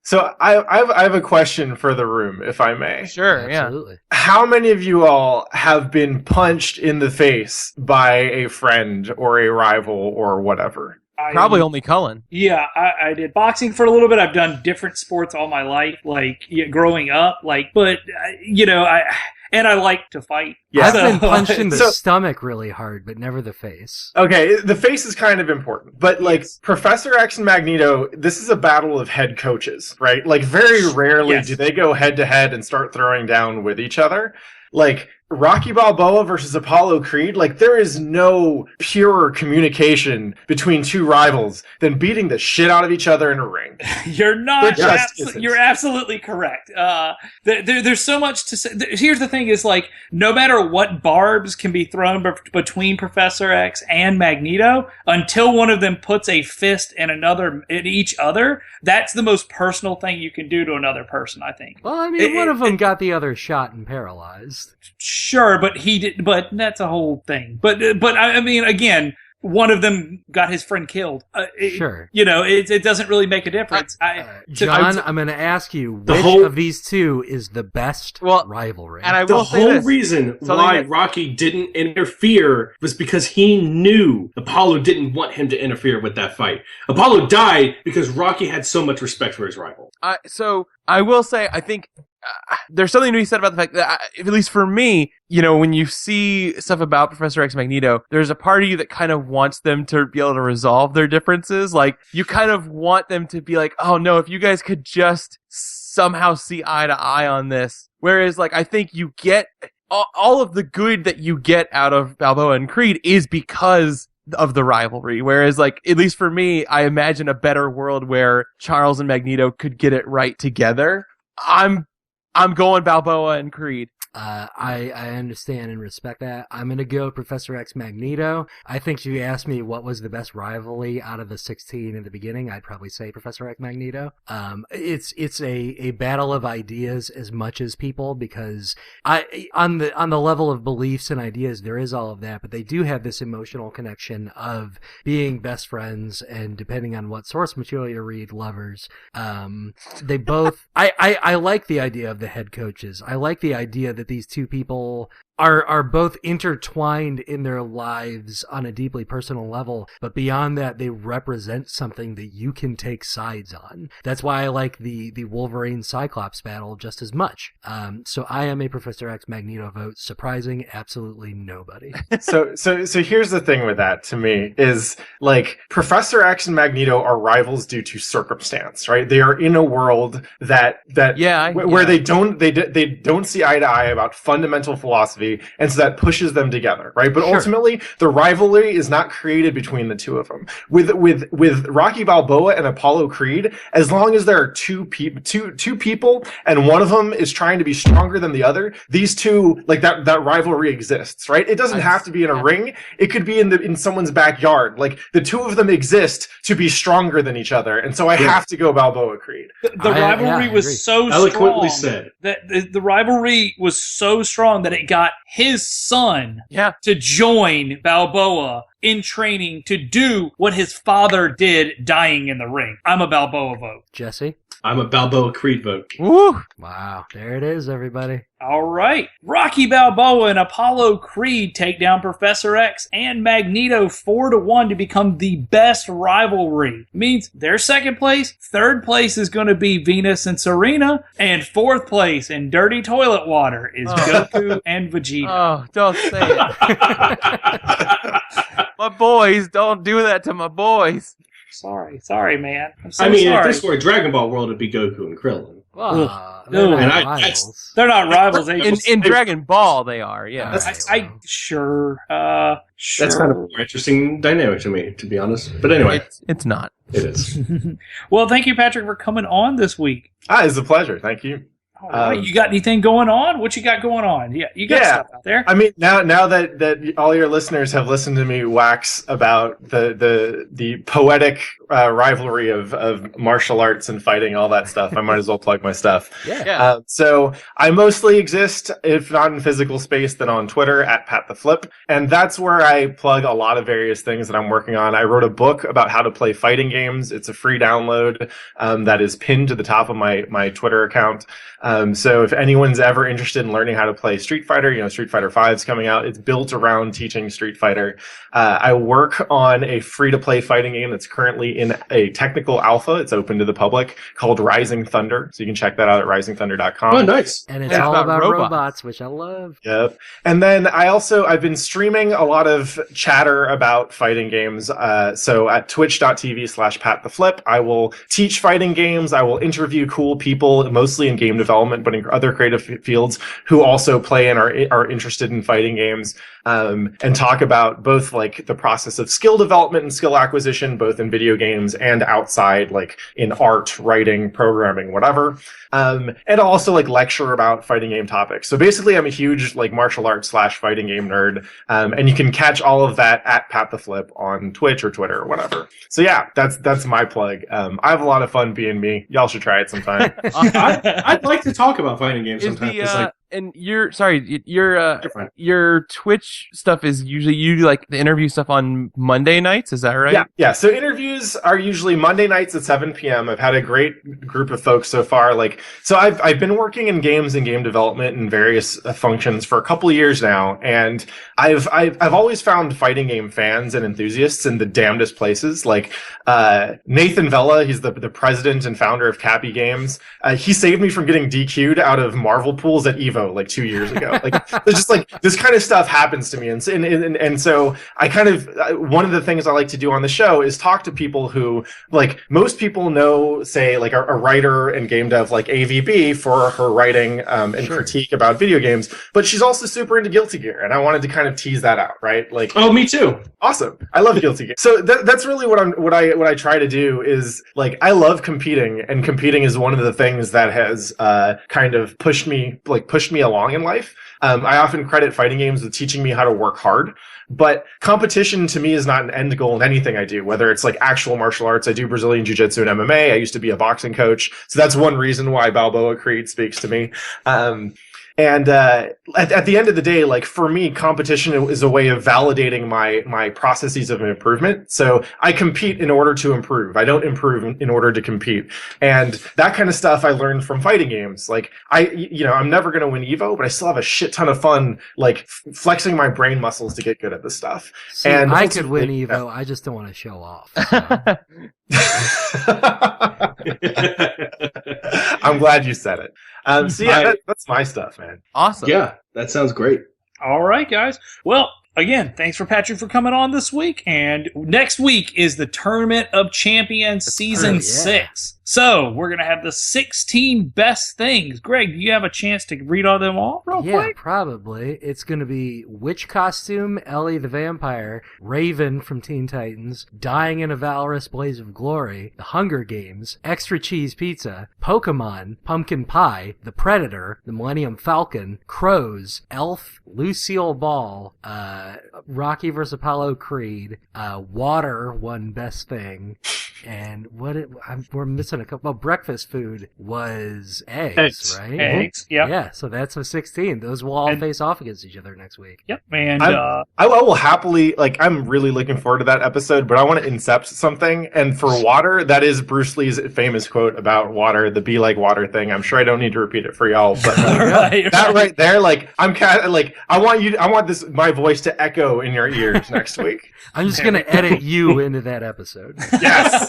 S5: So I have a question for the room, if I may.
S1: Sure,
S3: absolutely.
S5: Yeah. How many of you all have been punched in the face by a friend or a rival or whatever?
S1: Probably only Cullen.
S4: Yeah, I did boxing for a little bit. I've done different sports all my life, like growing up. And I like to fight.
S3: Yeah. I've been punched in the stomach really hard, but never the face.
S5: Okay, the face is kind of important. But, like, Professor X and Magneto, this is a battle of head coaches, right? Like, very rarely do they go head-to-head and start throwing down with each other. Like, Rocky Balboa versus Apollo Creed, like, there is no purer communication between two rivals than beating the shit out of each other in a ring.
S4: You're absolutely correct. There's so much to say. Here's the thing is, like, no matter what barbs can be thrown between Professor X and Magneto, until one of them puts a fist in each other, that's the most personal thing you can do to another person, I think.
S3: Well, I mean, one of them got the other shot and paralyzed.
S4: Sure, but he did. But that's a whole thing. But I mean, again, one of them got his friend killed.
S3: Sure.
S4: It doesn't really make a difference.
S3: John, I'm going to ask you, which of these two is the best rivalry?
S1: And I will say
S2: the whole reason why Rocky didn't interfere was because he knew Apollo didn't want him to interfere with that fight. Apollo died because Rocky had so much respect for his rival.
S1: So I will say, I think there's something to be said about the fact that, at least for me, when you see stuff about Professor X Magneto, there's a part of you that kind of wants them to be able to resolve their differences. Like, you kind of want them to be like, oh no, if you guys could just somehow see eye to eye on this. Whereas, like, I think you get all of the good that you get out of Balboa and Creed is because of the rivalry. Whereas, like, at least for me, I imagine a better world where Charles and Magneto could get it right together. I'm going Balboa and Creed.
S3: I understand and respect that. I'm going to go Professor X Magneto. I think if you asked me what was the best rivalry out of the 16 in the beginning, I'd probably say Professor X Magneto. It's a battle of ideas as much as people, because on the level of beliefs and ideas, there is all of that, but they do have this emotional connection of being best friends, and depending on what source material you read, lovers. They both, I like the idea of the head coaches. I like the idea that these two people are both intertwined in their lives on a deeply personal level, but beyond that, they represent something that you can take sides on. That's why I like the Wolverine Cyclops battle just as much. So I am a Professor X Magneto vote. Surprising absolutely nobody.
S5: So here's the thing with that, to me, is like Professor X and Magneto are rivals due to circumstance, right? They are in a world where they don't see eye to eye about fundamental philosophy, and so that pushes them together, right? But ultimately, the rivalry is not created between the two of them. With Rocky Balboa and Apollo Creed, as long as there are two people, and one of them is trying to be stronger than the other, these two, like that rivalry exists, right? It doesn't have to be in a ring. It could be in someone's backyard. Like, the two of them exist to be stronger than each other, and so I have to go Balboa Creed.
S4: The rivalry was so
S6: eloquently
S4: strong
S6: said.
S4: that the rivalry was so strong that it got his son to join Balboa in training to do what his father did, dying in the ring. I'm a Balboa vote.
S3: Jesse?
S6: I'm a Balboa Creed vote.
S1: Woo!
S3: Wow. There it is, everybody.
S4: All right. Rocky Balboa and Apollo Creed take down Professor X and Magneto 4-1 to become the best rivalry. Means they're second place. Third place is going to be Venus and Serena. And fourth place in dirty toilet water is Goku and Vegeta.
S1: Oh, don't say it. My boys, don't do that to my boys.
S4: Sorry, man. I'm so
S6: I mean,
S4: sorry.
S6: if this were a Dragon Ball world, it'd be Goku and Krillin.
S3: They're not
S6: And
S3: rivals.
S4: They're not rivals.
S1: In Dragon Ball, they are, yeah.
S4: Sure.
S6: That's kind of a more interesting dynamic to me, to be honest. But anyway.
S1: It's not.
S6: It is.
S4: Well, thank you, Patrick, for coming on this week.
S5: It's a pleasure. Thank you.
S4: All right. You got anything going on? What you got going on? Yeah, you got stuff out there.
S5: I mean, now that all your listeners have listened to me wax about the poetic rivalry of martial arts and fighting, all that stuff, I might as well plug my stuff.
S1: Yeah.
S5: So I mostly exist, if not in physical space, then on Twitter at @PatTheFlip, and that's where I plug a lot of various things that I'm working on. I wrote a book about how to play fighting games. It's a free download that is pinned to the top of my Twitter account. So if anyone's ever interested in learning how to play Street Fighter, Street Fighter V is coming out. It's built around teaching Street Fighter. I work on a free-to-play fighting game that's currently in a technical alpha. It's open to the public, called Rising Thunder. So you can check that out at risingthunder.com.
S6: Oh, nice.
S3: And it's all about robots, which I love.
S5: Yep. And then I've been streaming a lot of chatter about fighting games. So at twitch.tv/PatTheFlip, I will teach fighting games. I will interview cool people, mostly in game development, but in other creative fields, who also play and are interested in fighting games, and talk about both like the process of skill development and skill acquisition, both in video games and outside, like in art, writing, programming, whatever. And also like lecture about fighting game topics. So basically, I'm a huge like martial arts / fighting game nerd. And you can catch all of that at PatTheFlip on Twitch or Twitter or whatever. So yeah, that's my plug. I have a lot of fun being me. Y'all should try it sometime.
S6: I'd like to talk about fighting games sometime.
S1: And your
S6: Different.
S1: your Twitch stuff is usually, you do like the interview stuff on Monday nights, is that right?
S5: Yeah. So interviews are usually Monday nights at 7 p.m. I've had a great group of folks so far. So I've been working in games and game development and various functions for a couple of years now, and I've always found fighting game fans and enthusiasts in the damnedest places. Like Nathan Vella, he's the president and founder of Cappy Games. He saved me from getting DQ'd out of Marvel pools at EVO like 2 years ago. Like, there's just like this kind of stuff happens to me, and so I kind of one of the things I like to do on the show is talk to people who, like, most people know, say like a writer and game dev like AVB for her writing and critique about video games, but she's also super into Guilty Gear, and I wanted to kind of tease that out, right? Like,
S6: oh, me too.
S5: Awesome. I love Guilty Gear. So that's really what I try to do is, like, I love competing, and competing is one of the things that has kind of pushed me pushed me along in life. I often credit fighting games with teaching me how to work hard, but competition to me is not an end goal in anything I do, whether it's like actual martial arts. I do Brazilian Jiu-Jitsu and MMA. I used to be a boxing coach. So that's one reason why Balboa Creed speaks to me. And at the end of the day, like for me, competition is a way of validating my processes of improvement. So I compete in order to improve. I don't improve in order to compete. And that kind of stuff I learned from fighting games. Like I'm never going to win Evo, but I still have a shit ton of fun, like flexing my brain muscles to get good at this stuff.
S3: See,
S5: and
S3: I could win Evo. I just don't want to show off. So.
S5: I'm glad you said it. So yeah, that's my stuff, man.
S1: Awesome.
S6: Yeah, that sounds great.
S4: All right, guys. Well, again, thanks for Patrick for coming on this week. And next week is the Tournament of Champions Season 6. So we're going to have the 16 best things. Greg, do you have a chance to read all them all real quick?
S3: Yeah, probably. It's going to be Witch Costume, Ellie the Vampire, Raven from Teen Titans, Dying in a Valorous Blaze of Glory, The Hunger Games, Extra Cheese Pizza, Pokemon, Pumpkin Pie, The Predator, The Millennium Falcon, Crows, Elf, Lucille Ball, Rocky vs. Apollo Creed, Water won Best Thing, and we're missing a couple. Well, breakfast food was eggs, right?
S4: Eggs, yeah.
S3: Yeah, so that's a 16. Those will all face off against each other next week.
S4: Yep, and
S5: I will happily, I'm really looking forward to that episode, but I want to incept something. And for water, that is Bruce Lee's famous quote about water, the be like water thing. I'm sure I don't need to repeat it for y'all, but right there, I'm kind of I want my voice to echo in your ears next week.
S3: I'm just going to edit you into that episode.
S5: Yes.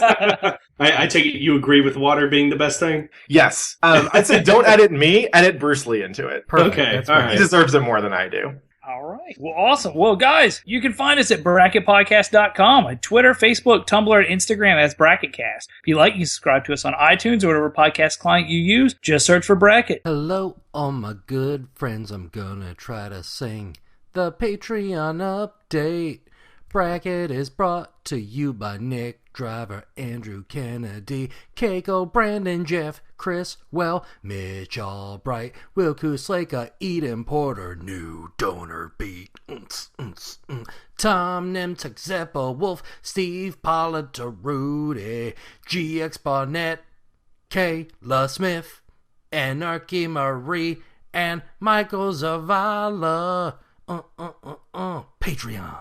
S6: I take it you agree with water being the best thing?
S5: Yes. I'd say don't edit me, edit Bruce Lee into it.
S3: Perfect.
S6: Okay.
S3: That's
S6: all
S3: right.
S6: right.
S5: He deserves it more than I do.
S4: all right. Well, awesome. Well, guys, you can find us at bracketpodcast.com on Twitter, Facebook, Tumblr, and Instagram as Bracketcast. If you like, you subscribe to us on iTunes or whatever podcast client you use. Just search for Bracket.
S3: Hello, all my good friends. I'm gonna try to sing the Patreon update. Bracket is brought to you by Nick Driver, Andrew Kennedy, Keiko, Brandon, Jeff, Chris, Well, Mitch Albright, Wilku Slaka, Eden Porter, new donor beat, Tom Nemtek, Zeppo, Wolf, Steve Pollard, Rudy, GX Barnett, Kayla Smith, Anarchy Marie, and Michael Zavala. Patreon.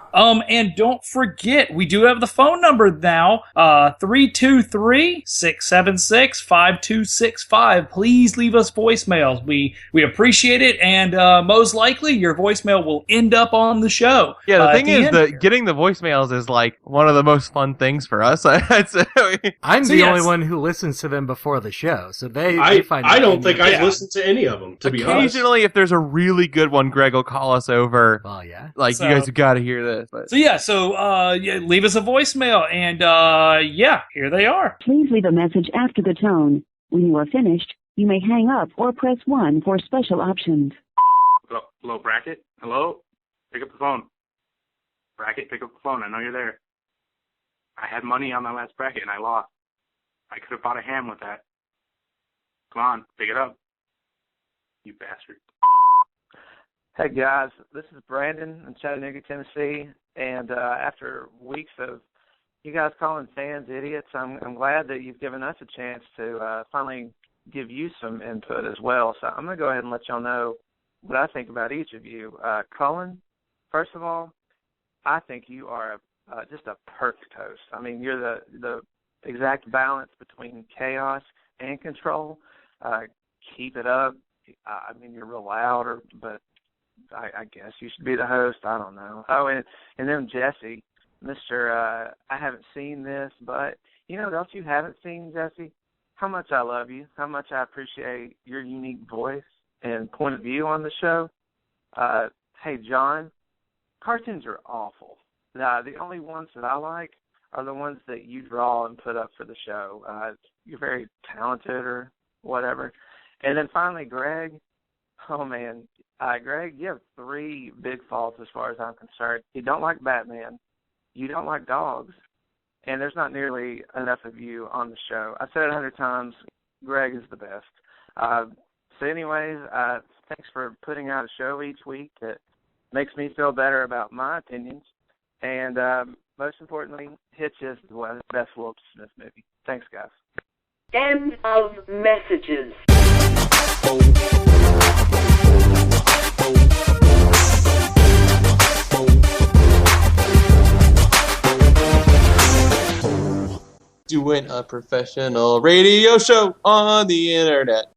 S4: And don't forget, we do have the phone number now, 323-676-5265. Please leave us voicemails. We appreciate it, and most likely your voicemail will end up on the show.
S1: Yeah, the thing is that getting the voicemails is one of the most fun things for us.
S3: I'm the only one who listens to them before the show, so they find.
S6: I don't think I've listened to any of them. To be honest,
S1: occasionally, if there's a really good one, Greg will call us over.
S3: Well, yeah.
S1: You guys have got to hear this. But.
S4: Leave us a voicemail, and here they are.
S7: Please leave a message after the tone. When you are finished, you may hang up or press 1 for special options.
S8: Hello, Bracket? Hello? Pick up the phone. Bracket, pick up the phone. I know you're there. I had money on my last bracket, and I lost. I could have bought a ham with that. Come on, pick it up. You bastard.
S9: Hey guys, this is Brandon in Chattanooga, Tennessee, and after weeks of you guys calling fans idiots, I'm glad that you've given us a chance to finally give you some input as well. So I'm going to go ahead and let y'all know what I think about each of you. Cullen, first of all, I think you are just a perfect host. I mean, you're the exact balance between chaos and control. Keep it up. I mean, you're real loud, but I guess you should be the host. I don't know. Oh, and then Jesse, Mr. I haven't seen this, but, don't you haven't seen, Jesse, how much I love you, how much I appreciate your unique voice and point of view on the show. Hey, John, cartoons are awful. The only ones that I like are the ones that you draw and put up for the show. You're very talented or whatever. And then finally, Greg. Oh, man. Greg, you have 3 big faults as far as I'm concerned. You don't like Batman. You don't like dogs. And there's not nearly enough of you on the show. I've said it 100 times. Greg is the best. So anyways, Thanks for putting out a show each week that makes me feel better about my opinions. And most importantly, Hitch is the best Will Smith movie. Thanks, guys.
S10: End of messages.
S1: Doing a professional radio show on the internet.